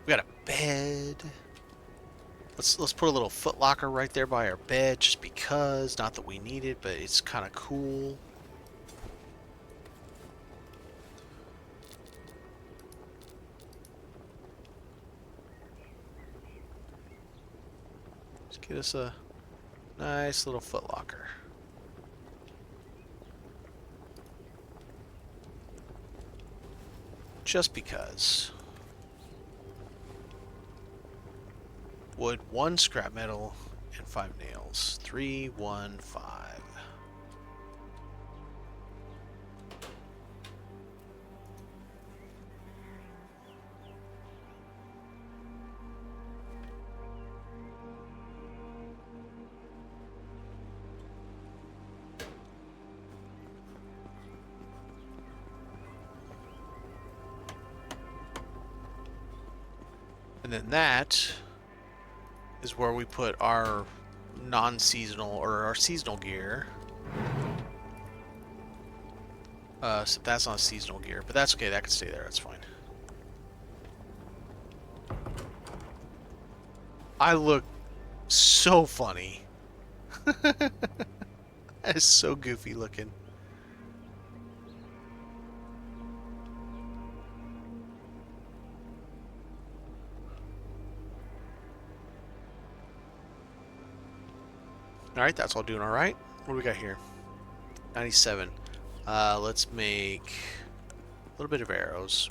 We got a bed. Let's put a little foot locker right there by our bed, just because. Not that we need it, but it's kind of cool. Let's get us a nice little foot locker. Just because. Wood, 1 scrap metal, and 5 nails. 3, 1, 5. And then that is where we put our non-seasonal or our seasonal gear. So that's not seasonal gear, but that's okay. That can stay there. That's fine. I look so funny. That is so goofy looking. Alright, that's all doing alright. What do we got here? 97. Let's make a little bit of arrows.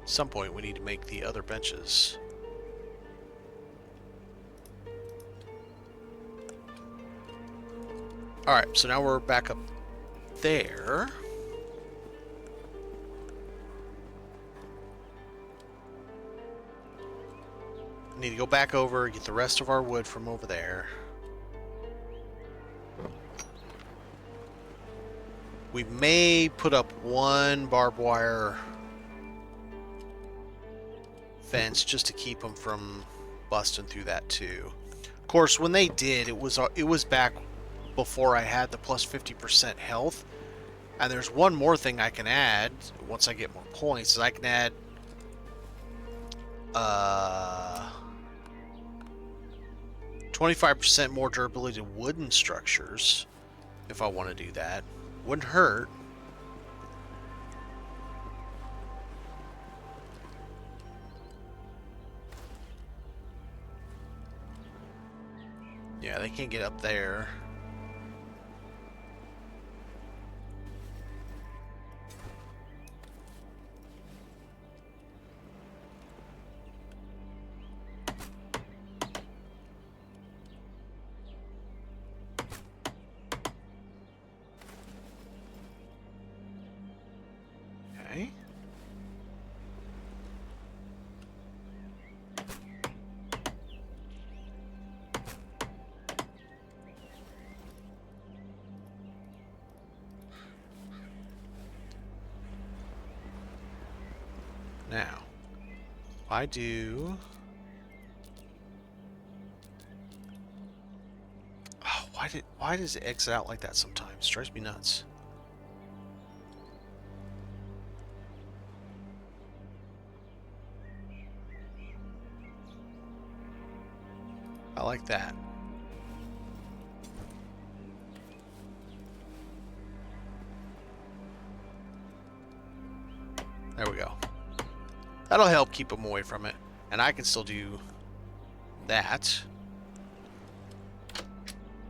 At some point we need to make the other benches. Alright, so now we're back up there. Need to go back over, get the rest of our wood from over there. We may put up 1 barbed wire fence just to keep them from busting through that too. Of course, when they did, it was back before I had the plus 50% health. And there's one more thing I can add once I get more points, is I can add 25% more durability to wooden structures if I want to do that. Wouldn't hurt. Yeah, they can't get up there. Okay. Now, I do Why does it exit out like that sometimes? It drives me nuts. I like that. There we go. That'll help keep them away from it. And I can still do that.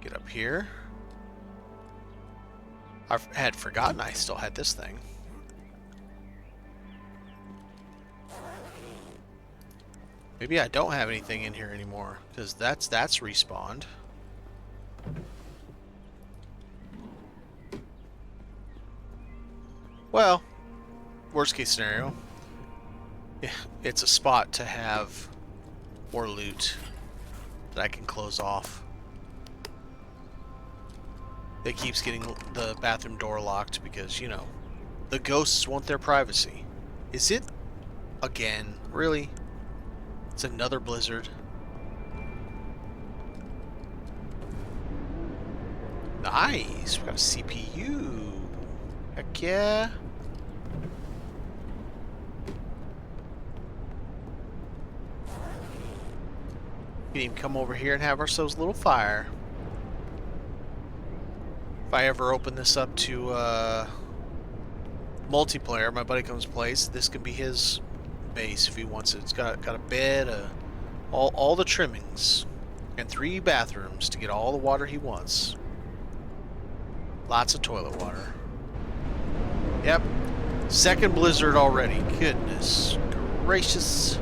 Get up here. I had forgotten I still had this thing. Maybe I don't have anything in here anymore, because that's respawned. Well, worst case scenario, it's a spot to have more loot that I can close off. It keeps getting the bathroom door locked because, you know, the ghosts want their privacy. Is it? Again? Really? It's another blizzard. Nice! We got a CPU. Heck yeah. We can even come over here and have ourselves a little fire. If I ever open this up to multiplayer, my buddy comes plays, this can be his base if he wants it. It's got a bed, all the trimmings, and 3 bathrooms to get all the water he wants. Lots of toilet water. Yep. Second blizzard already. Goodness gracious.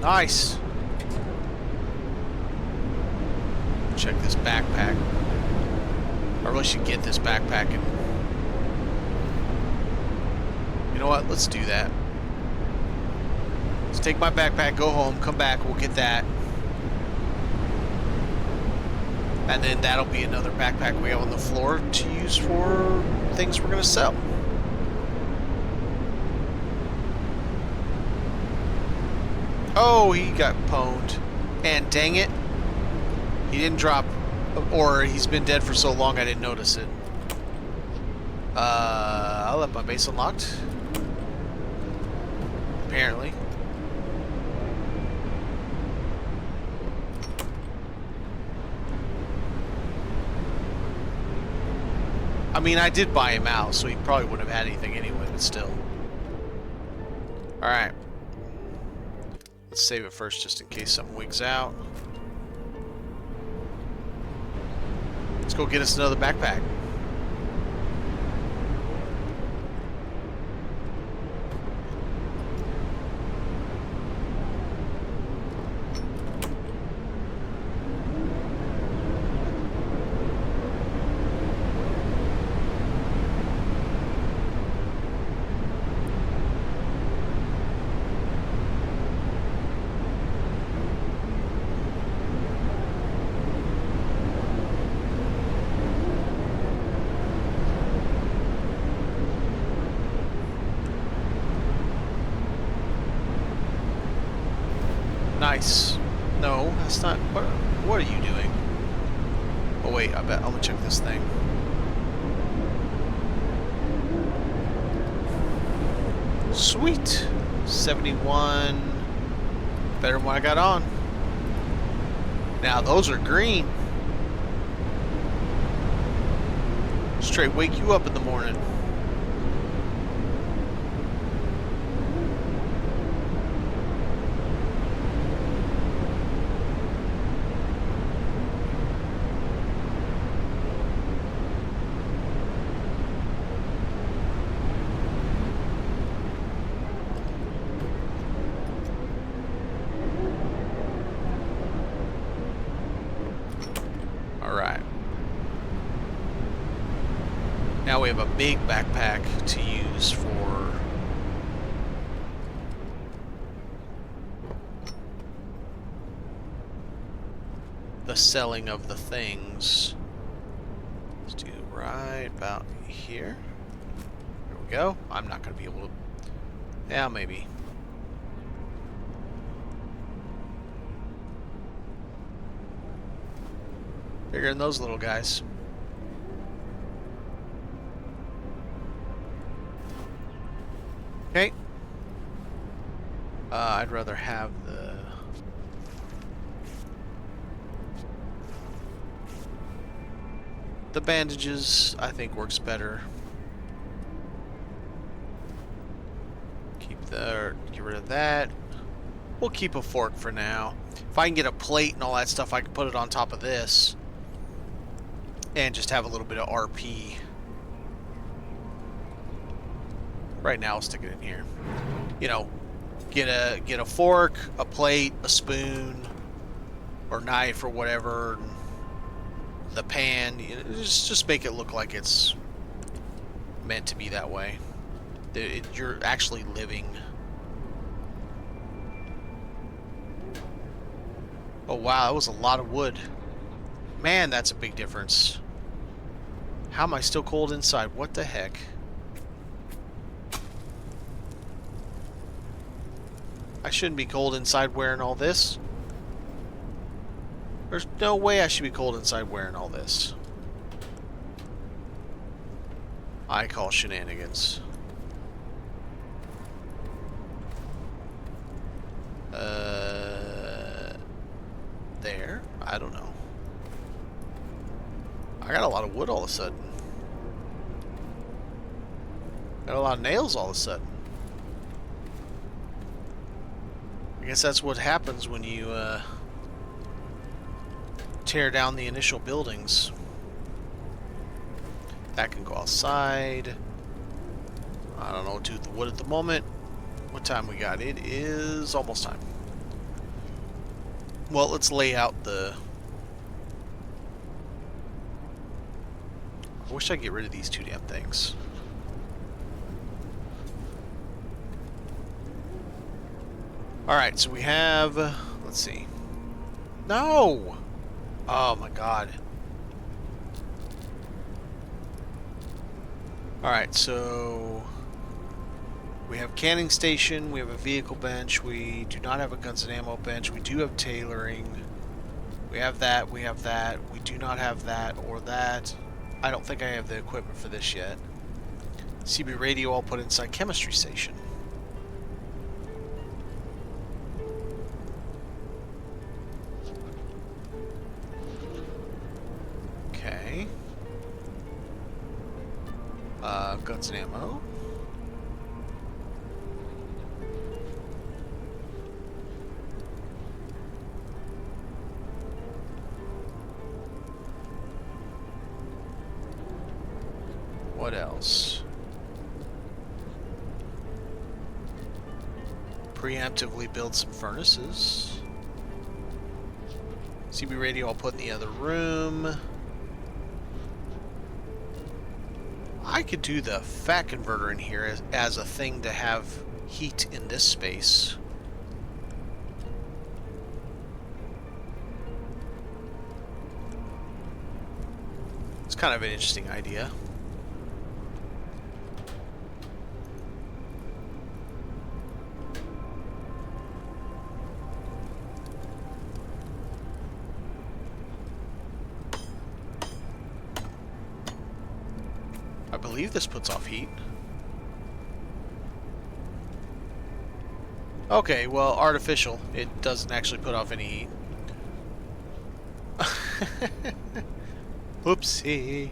Nice. Check this backpack. I really should get this backpack and... You know what? Let's do that. Let's take my backpack, go home, come back, we'll get that. And then that'll be another backpack we have on the floor to use for things we're going to sell. Oh, he got pwned. And dang it, he didn't drop, or he's been dead for so long I didn't notice it. I left my base unlocked. Apparently. I mean, I did buy him out, so he probably wouldn't have had anything anyway, but still. Alright. Let's save it first just in case something wigs out. Let's go get us another backpack. Nice. No, that's not... What are you doing? Oh wait, I bet I'm gonna check this thing. Sweet. 71. Better than what I got on. Now those are green. Straight wake you up in the morning. Now we have a big backpack to use for the selling of the things. Let's do right about here. There we go. I'm not going to be able to... Yeah, maybe. Bigger than those little guys. Okay. I'd rather have the bandages. I think works better. Get rid of that. We'll keep a fork for now. If I can get a plate and all that stuff, I can put it on top of this and just have a little bit of RP. Right now, I'll stick it in here. You know, get a fork, a plate, a spoon, or knife or whatever. The pan. You know, just make it look like it's meant to be that way. You're actually living. Oh wow, that was a lot of wood. Man, that's a big difference. How am I still cold inside? What the heck? I shouldn't be cold inside wearing all this. There's no way I should be cold inside wearing all this. I call shenanigans. There? I don't know. I got a lot of wood all of a sudden. Got a lot of nails all of a sudden. I guess that's what happens when you tear down the initial buildings. That can go outside. I don't know what to do with the wood at the moment. What time we got? It is almost time. Well, let's lay out the... I wish I could get rid of these two damn things. Alright, so we have... let's see. No! Oh my god. Alright, so... we have canning station, we have a vehicle bench, we do not have a guns and ammo bench, we do have tailoring, we have that, we do not have that or that. I don't think I have the equipment for this yet. CB radio I'll put inside chemistry station. Okay. Guns and ammo. What else? Preemptively build some furnaces. CB radio I'll put in the other room. I could do the fat converter in here as a thing to have heat in this space. It's kind of an interesting idea. I believe this puts off heat. Okay, well, artificial. It doesn't actually put off any heat. Whoopsie.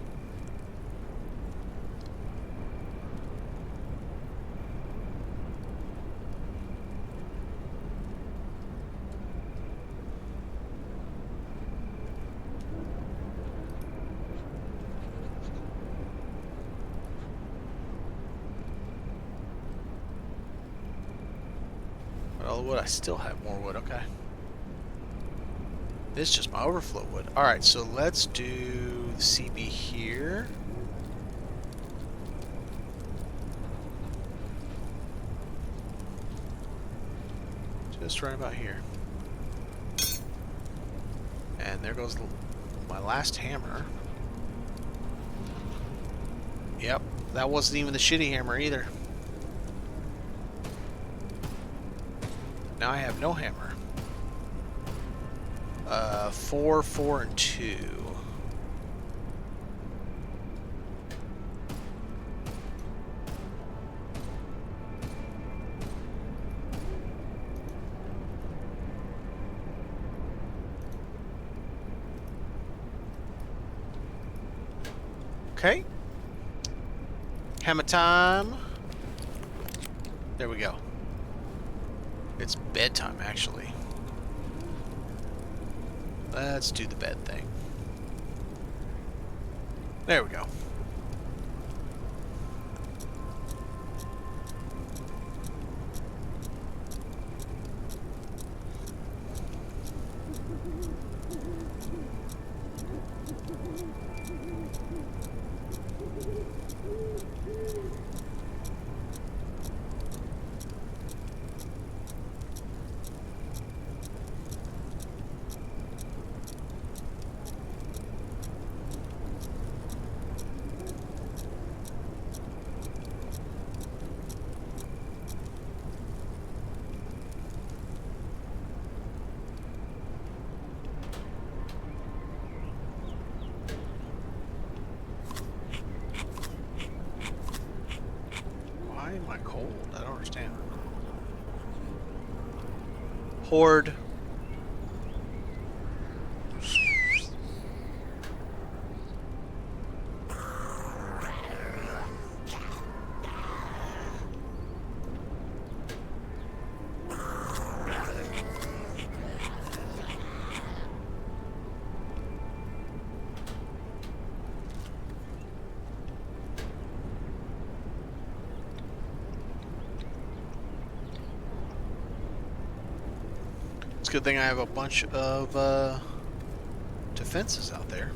All the wood, I still have more wood, okay. This is just my overflow wood. Alright, so let's do the CB here. Just right about here. And there goes my last hammer. Yep, That wasn't even the shitty hammer either. Now I have no hammer. 4, 4, and 2. Okay. Hammer time. There we go. It's bedtime, actually. Let's do the bed thing. There we go. Why am I cold? I don't understand. Horde. It's a good thing I have a bunch of defenses out there.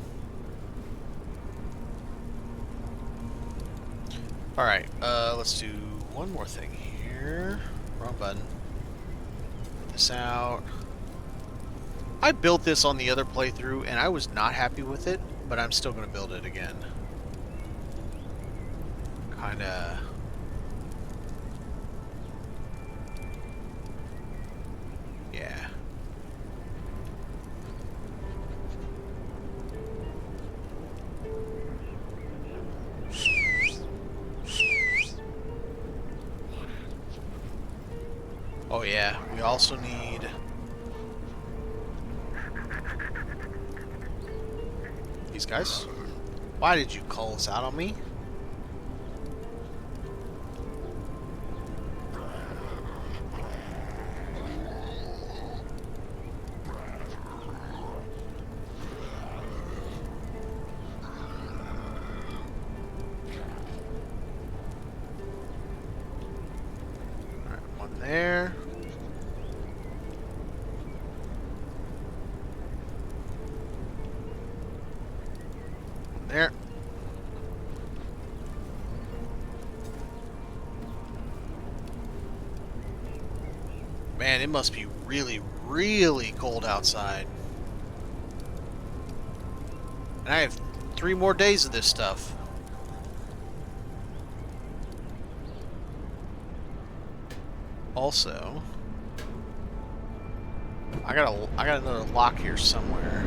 Alright, let's do one more thing here. Wrong button. Put this out. I built this on the other playthrough and I was not happy with it, but I'm still going to build it again. Kinda... yeah. Oh yeah, we also need these guys. Why did you call us out on me? Alright, one there. There. Man, it must be really, really cold outside. And I have 3 more days of this stuff. Also, I got another lock here somewhere.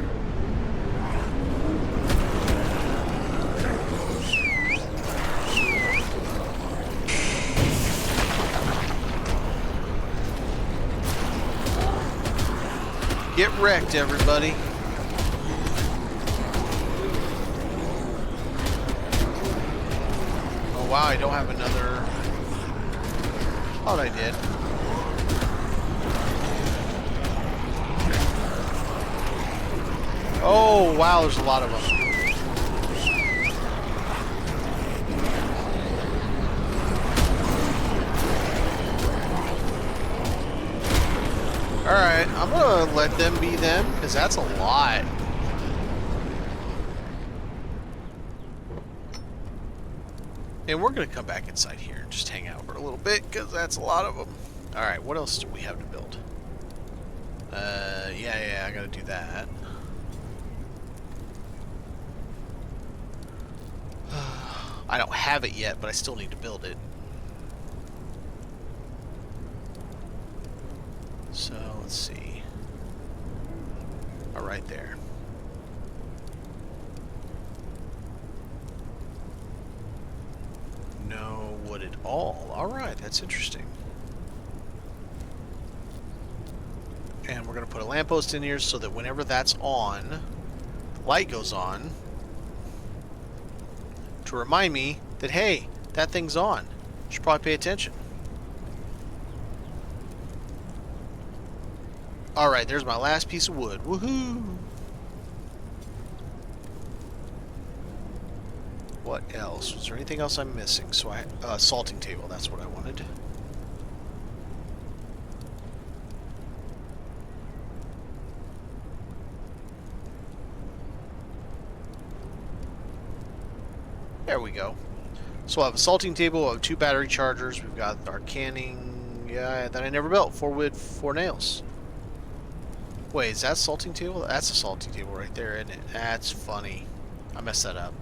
Get wrecked, everybody. Oh wow, I don't have another... thought I did. Oh wow, there's a lot of them. Alright, I'm gonna let them be them, because that's a lot. And we're gonna come back inside here and just hang out for a little bit, because that's a lot of them. Alright, what else do we have to build? Yeah, I gotta do that. I don't have it yet, but I still need to build it. So, let's see. Oh, right there. No wood at all. Alright, that's interesting. And we're going to put a lamppost in here so that whenever that's on, the light goes on to remind me that, hey, that thing's on. Should probably pay attention. Alright, there's my last piece of wood. Woohoo! What else? Was there anything else I'm missing? So salting table, that's what I wanted. There we go. So we'll have a salting table, we'll have 2 battery chargers, we've got our canning, yeah, that I never built. 4 wood, 4 nails. Wait, is that a salting table? That's a salting table right there, isn't it? That's funny. I messed that up.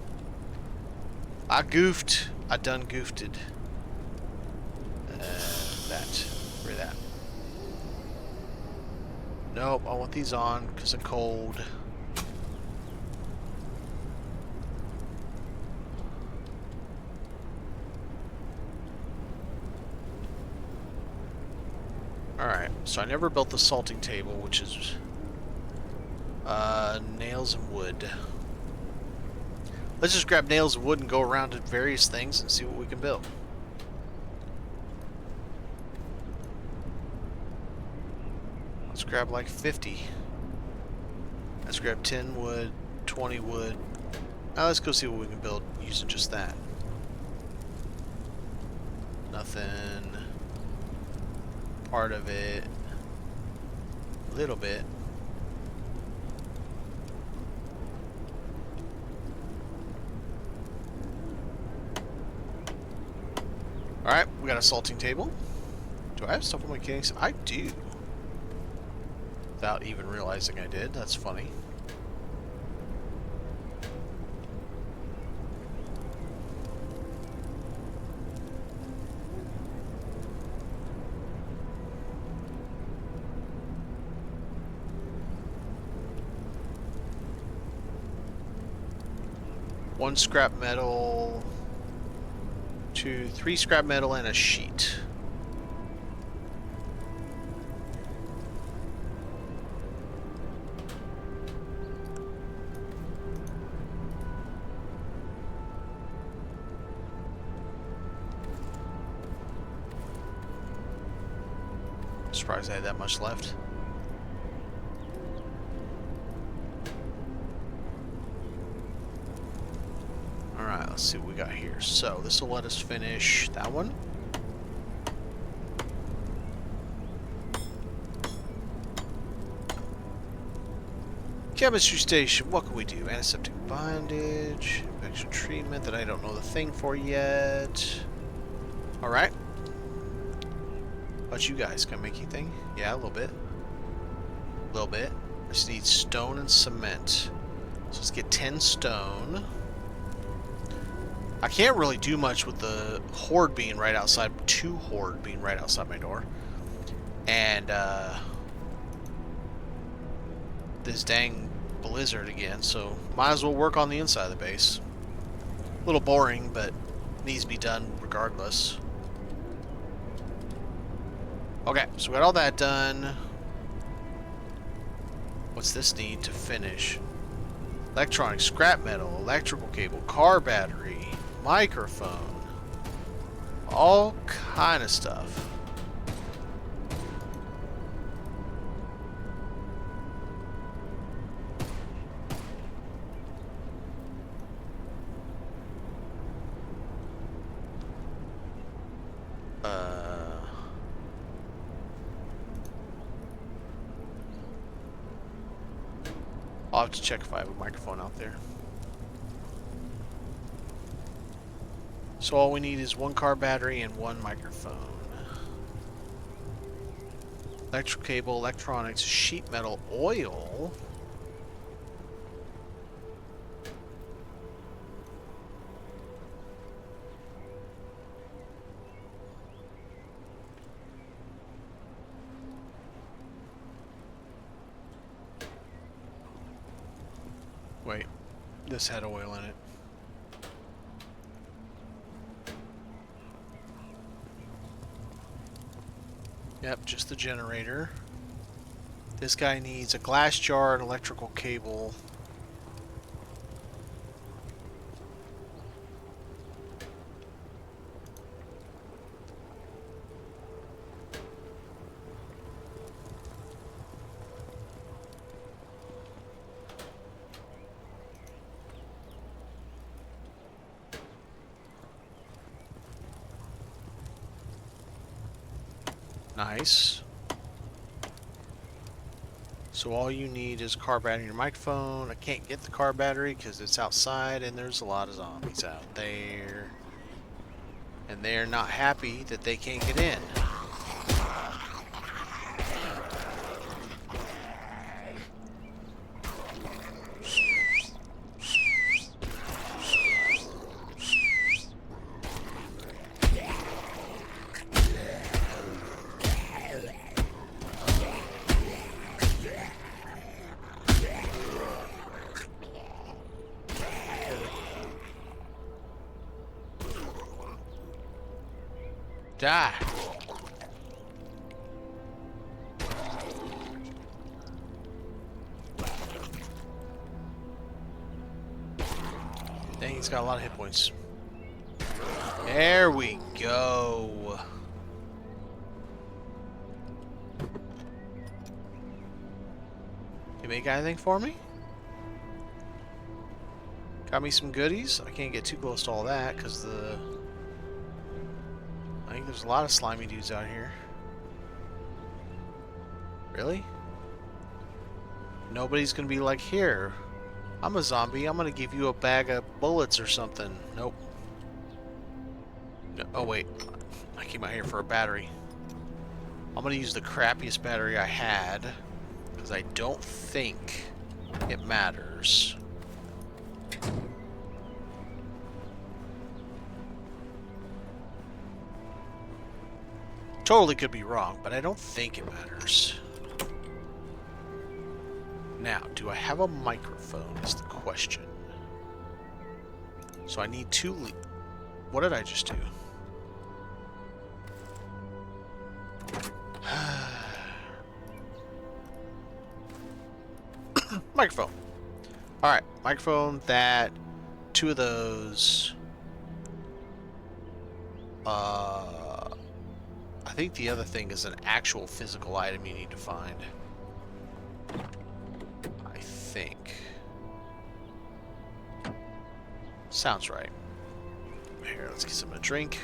I goofed. I done goofed it. Where's that? Nope, I want these on because of cold. Alright, so I never built the salting table, which is nails and wood. Let's just grab nails and wood and go around to various things and see what we can build. Let's grab like 50. Let's grab 10 wood, 20 wood. Now let's go see what we can build using just that. Nothing. Part of it. A little bit. Alright, we got a salting table. Do I have stuff on my case? I do. Without even realizing I did. That's funny. One scrap metal, 2, 3 scrap metal, and a sheet. Surprised I had that much left. Alright, let's see what we got here. So, this will let us finish that one. Chemistry station, what can we do? Antiseptic bondage, infection treatment that I don't know the thing for yet. Alright. What about you guys? Can I make anything? Yeah, a little bit. A little bit. I just need stone and cement. So let's get 10 stone. I can't really do much with the horde being right outside, 2 horde being right outside my door. And, this dang blizzard again, so might as well work on the inside of the base. A little boring, but needs to be done regardless. Okay, so we got all that done. What's this need to finish? Electronic, scrap metal, electrical cable, car battery, microphone, all kind of stuff. I'll have to check if I have a microphone out there. So all we need is 1 car battery and 1 microphone. Electrical cable, electronics, sheet metal, oil. Wait, this had oil in it. Yep, just the generator. This guy needs a glass jar and electrical cable. Nice. So all you need is a car battery and your microphone. I can't get the car battery because it's outside and there's a lot of zombies out there. And they're not happy that they can't get in. Die. Dang, he's got a lot of hit points. There we go. You make anything for me? Got me some goodies. I can't get too close to all that because I think there's a lot of slimy dudes out here. Really? Nobody's gonna be like, here, I'm a zombie, I'm gonna give you a bag of bullets or something. Nope. No, oh wait, I came out here for a battery. I'm gonna use the crappiest battery I had, because I don't think it matters. Totally could be wrong, but I don't think it matters. Now, do I have a microphone is the question. So I need two what did I just do? Microphone. Alright, microphone, that, two of those. I think the other thing is an actual physical item you need to find. I think. Sounds right. Here, let's get something to drink.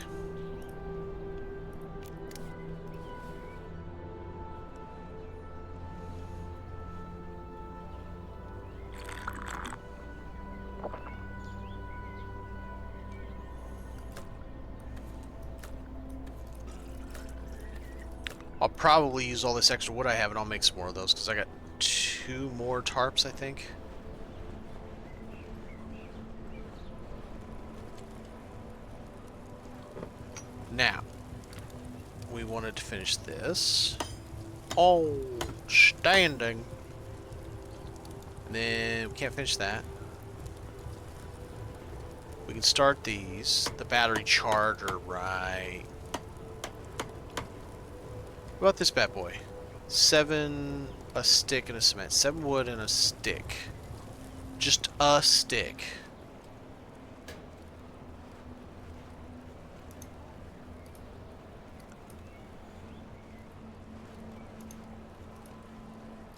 I'll probably use all this extra wood I have and I'll make some more of those because I got 2 more tarps, I think. Now, we wanted to finish this. Oh, standing. And then we can't finish that. We can start these. The battery charger, right. What about this bad boy? 7, a stick and a cement. 7 wood and a stick. Just a stick.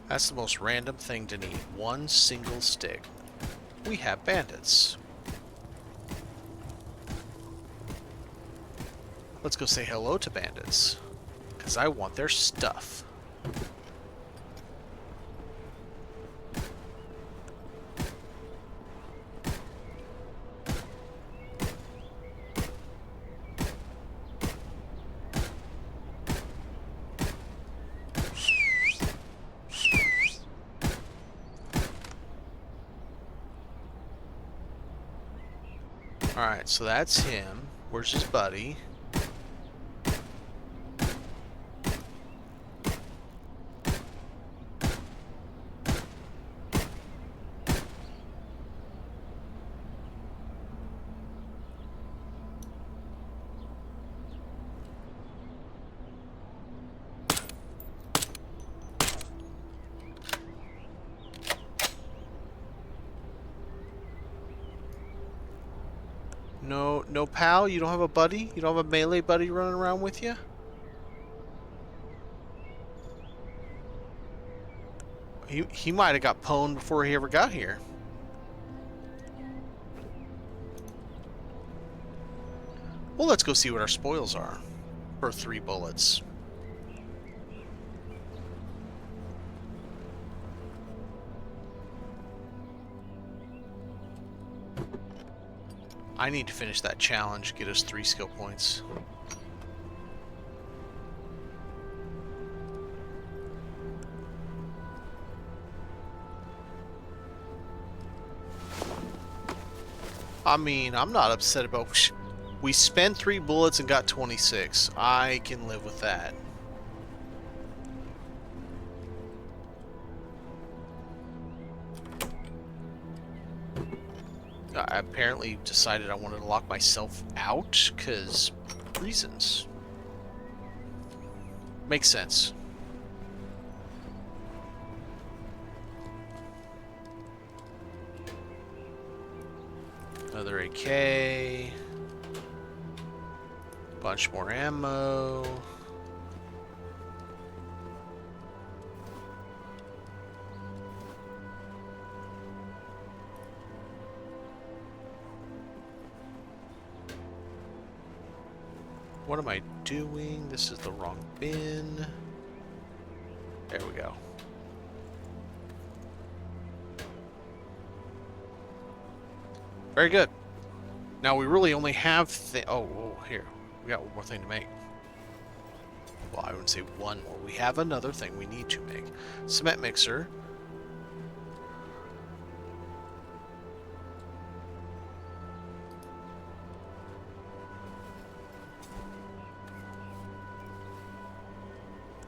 That's the most random thing to need. 1 single stick. We have bandits. Let's go say hello to bandits. Because I want their stuff. Alright, so that's him. Where's his buddy? No pal? You don't have a buddy? You don't have a melee buddy running around with you? He might have got pwned before he ever got here. Well, let's go see what our spoils are. For 3 bullets. I need to finish that challenge, get us 3 skill points. I mean, I'm not upset about... We spent 3 bullets and got 26. I can live with that. I apparently decided I wanted to lock myself out, because reasons. Makes sense. Another AK. Bunch more ammo. What am I doing? This is the wrong bin. There we go. Very good. Now we really only have here. We got one more thing to make. Well, I wouldn't say one more. We have another thing we need to make. Cement mixer.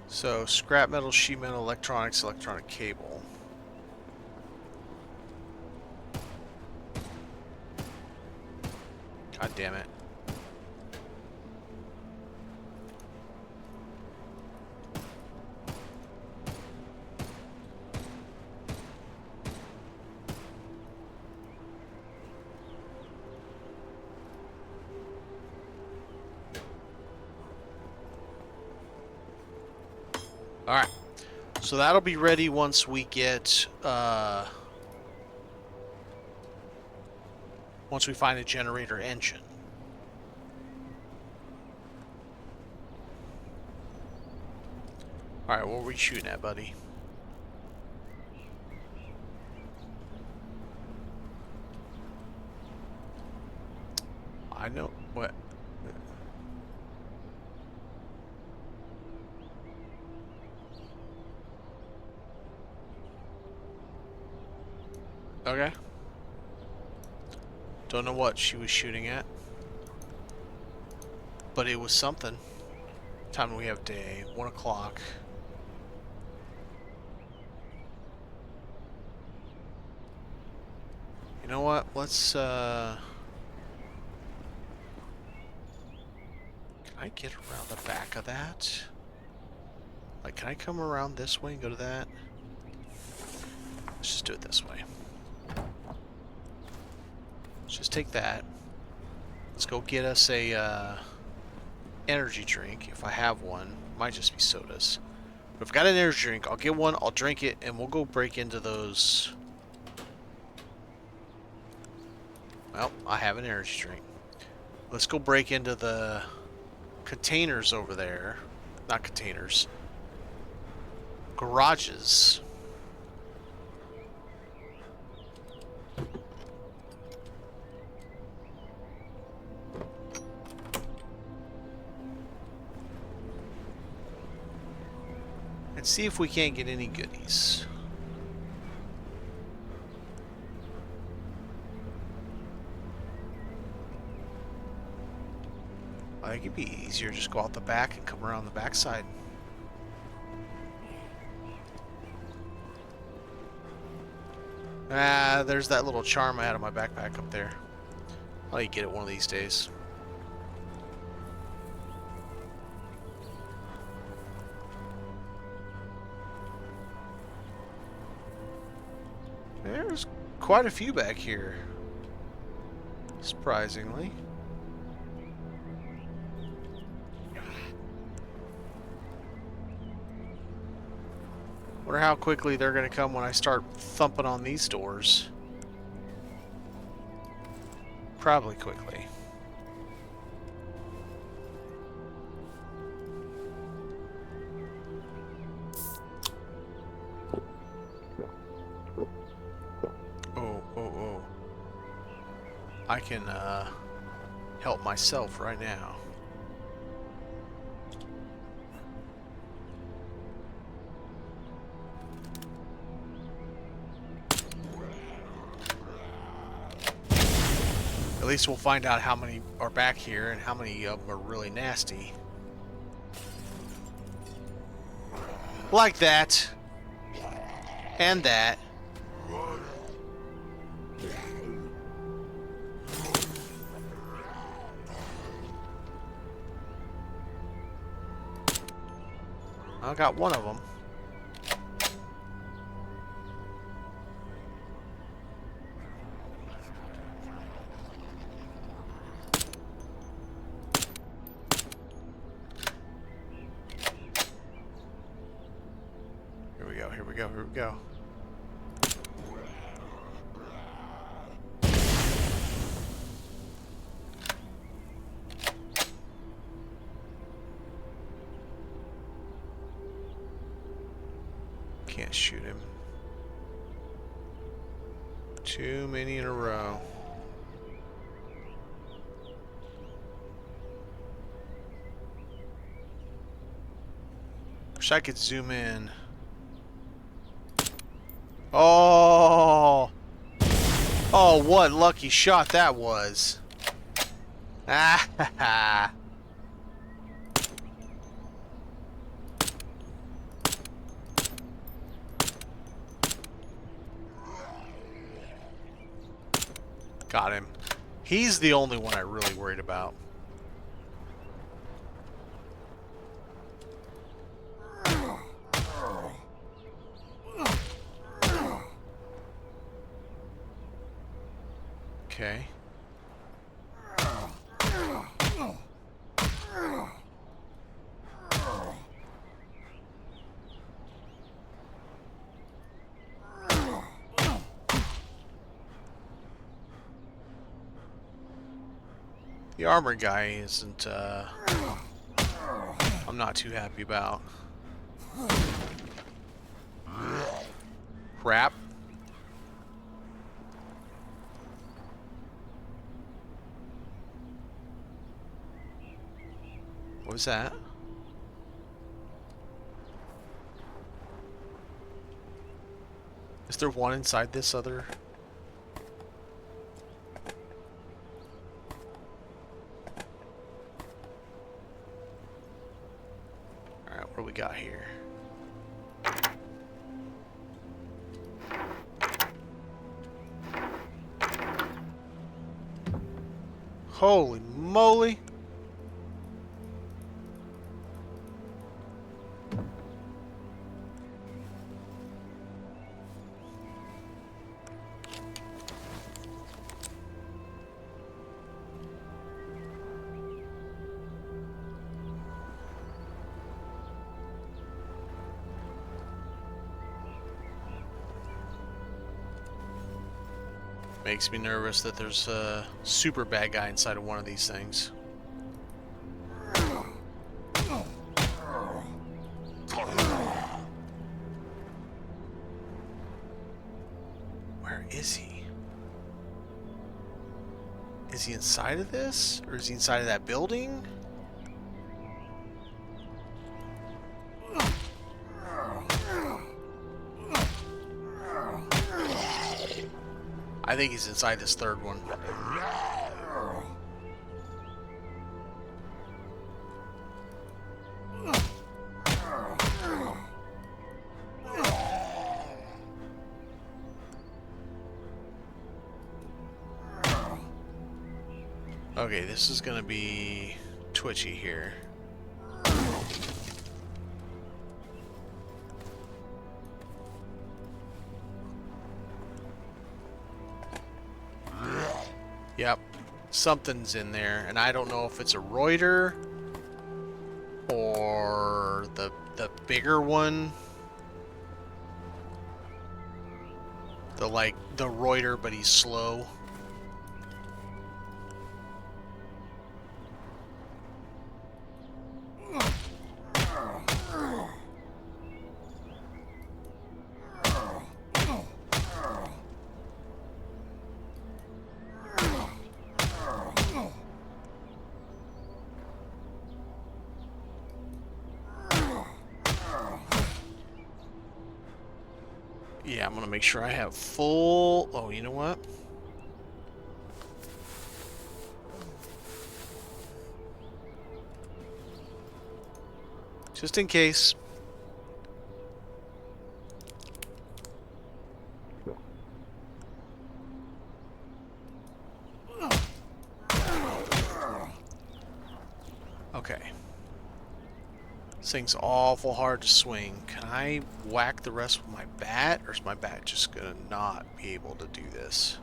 So, scrap metal, sheet metal, electronics, electronic cable. God damn it. Alright, so that'll be ready once we get, once we find a generator engine. Alright, what were we shooting at, buddy? I know, what? Okay. Don't know what she was shooting at. But it was something. Time do we have day? 1 o'clock. You know what? Let's, Can I get around the back of that? Like, can I come around this way and go to that? Let's just do it this way. Let's just take that. Let's go get us a energy drink, if I have one. Might just be sodas. But if I've got an energy drink, I'll get one, I'll drink it, and we'll go break into those. Well, I have an energy drink. Let's go break into the containers over there. Not containers. Garages. And see if we can't get any goodies. I think it'd be easier to just go out the back and come around the backside. Ah, there's that little charm I had on my backpack up there. I'll let you get it one of these days. There's quite a few back here, surprisingly. Wonder how quickly they're going to come when I start thumping on these doors. Probably quickly. Oh. I can help myself right now. At least we'll find out how many are back here and how many of them are really nasty. Like that. And that. I got one of them. Here we go. Can't shoot him. Too many in a row. Wish I could zoom in. Oh! Oh, what lucky shot that was. Ah ha ha. Got him. He's the only one I really worried about. Okay. The armor guy isn't, I'm not too happy about. Crap. What was that? Is there one inside this other? Alright, what do we got here? Holy moly! Makes me nervous that there's a super bad guy inside of one of these things. Where is he? Is he inside of this? Or is he inside of that building? I think he's inside this third one. Okay, this is gonna be twitchy here. Yep, something's in there, and I don't know if it's a Reuter or the bigger one. The Reuter, but he's slow. Yeah, I'm gonna make sure I have full... Oh, you know what? Just in case. Okay. This thing's awful hard to swing. Can I whack the rest with my bat, or is my bat just gonna not be able to do this?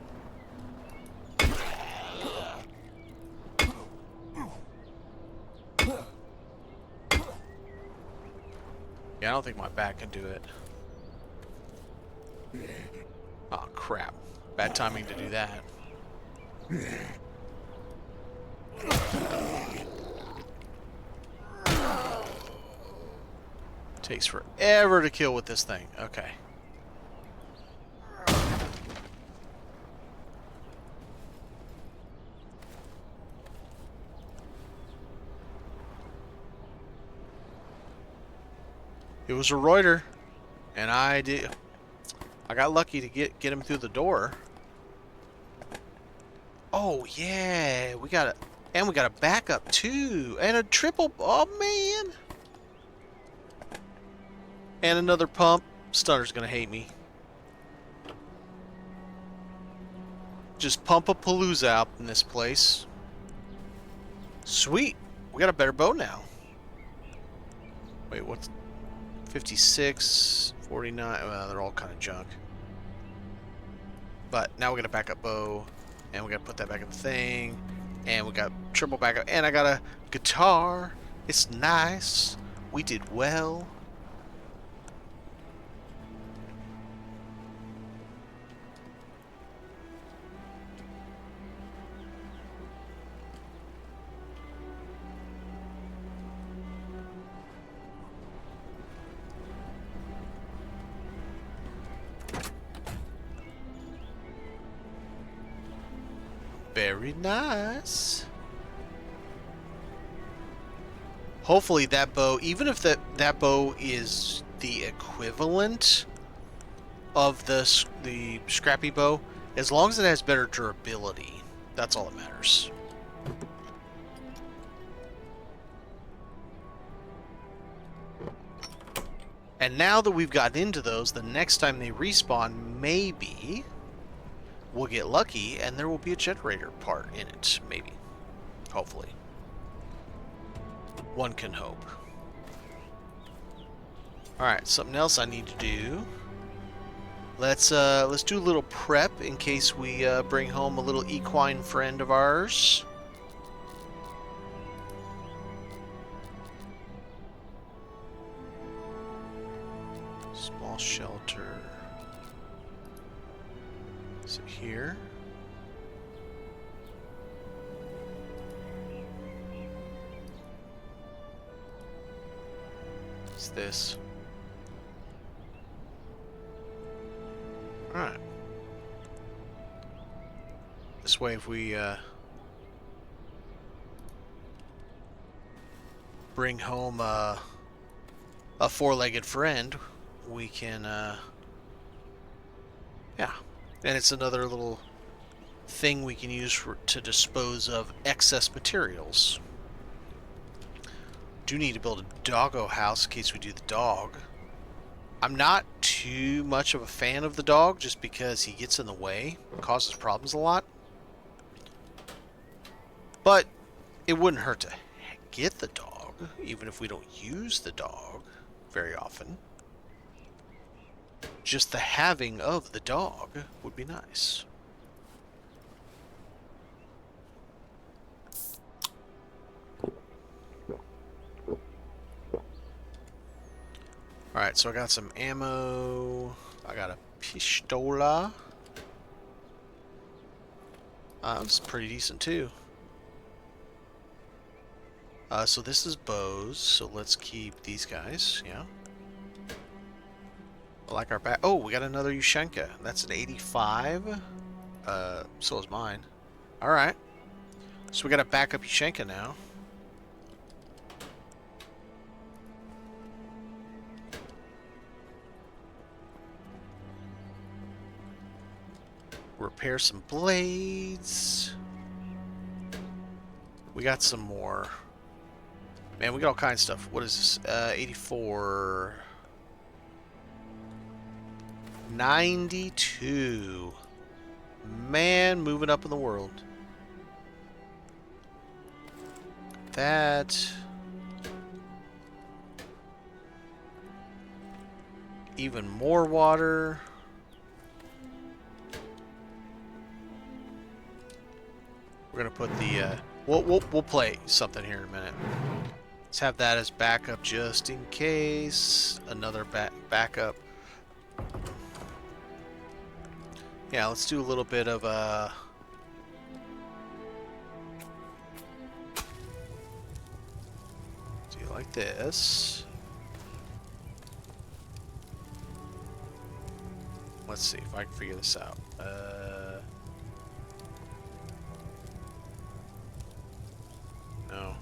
Yeah, I don't think my bat can do it. Oh, crap. Bad timing to do that. Takes forever to kill with this thing. Okay. It was a Reuter, and I got lucky to get him through the door. Oh yeah, we got a backup too, and a triple. Oh man, and another pump. Stunner's gonna hate me. Just pump a palooza out in this place. Sweet, we got a better bow now. Wait, what's 56, 49? Well, they're all kind of junk. But now we got a backup bow, and we got to put that back in the thing, and we got triple backup, and I got a guitar. It's nice. We did well. Very nice. Hopefully that bow, even if that bow is the equivalent of the scrappy bow, as long as it has better durability, that's all that matters. And now that we've gotten into those, the next time they respawn, maybe we'll get lucky and there will be a generator part in it. Maybe. Hopefully. One can hope. Alright, something else I need to do. Let's do a little prep in case we bring home a little equine friend of ours. Small shelter. Is it here? What's this? Alright. This way, if we bring home a four-legged friend, we can yeah. And it's another little thing we can use to dispose of excess materials. Do need to build a doggo house in case we do the dog. I'm not too much of a fan of the dog just because he gets in the way, causes problems a lot. But it wouldn't hurt to get the dog, even if we don't use the dog very often. Just the having of the dog would be nice. Alright, so I got some ammo. I got a Pistola. That's pretty decent too. So this is bows, so let's keep these guys, yeah. I like our back. Oh, we got another Ushenka. That's an 85. So is mine. Alright. So we got a backup Ushenka now. Repair some blades. We got some more. Man, we got all kinds of stuff. What is this? 84. 92. Man, moving up in the world. That. Even more water. We're gonna put the. We'll play something here in a minute. Let's have that as backup just in case. Another backup. Yeah, let's do a little bit of do you like this? Let's see if I can figure this out. No.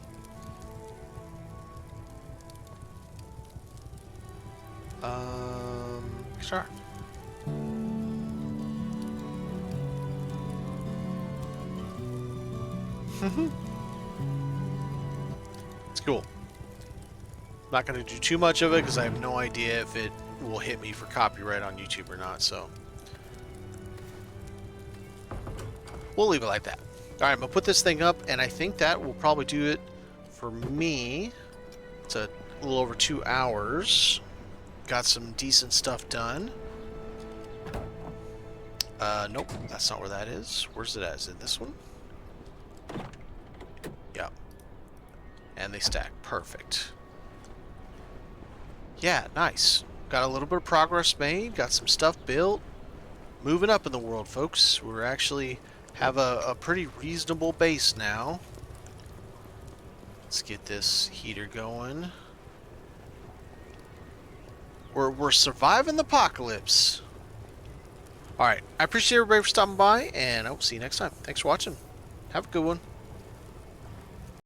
Sure. It's cool. I'm not going to do too much of it because I have no idea if it will hit me for copyright on YouTube or not, so we'll leave it like that. Alright, I'm going to put this thing up, and I think that will probably do it for me. It's a little over 2 hours. Got some decent stuff done. Nope, that's not where that is. Where's it at? Is it this one? Yeah. And they stack. Perfect. Yeah, nice. Got a little bit of progress made. Got some stuff built. Moving up in the world, folks. We're actually have a pretty reasonable base now. Let's get this heater going. We're surviving the apocalypse. Alright, I appreciate everybody for stopping by, and I will see you next time. Thanks for watching. Have a good one.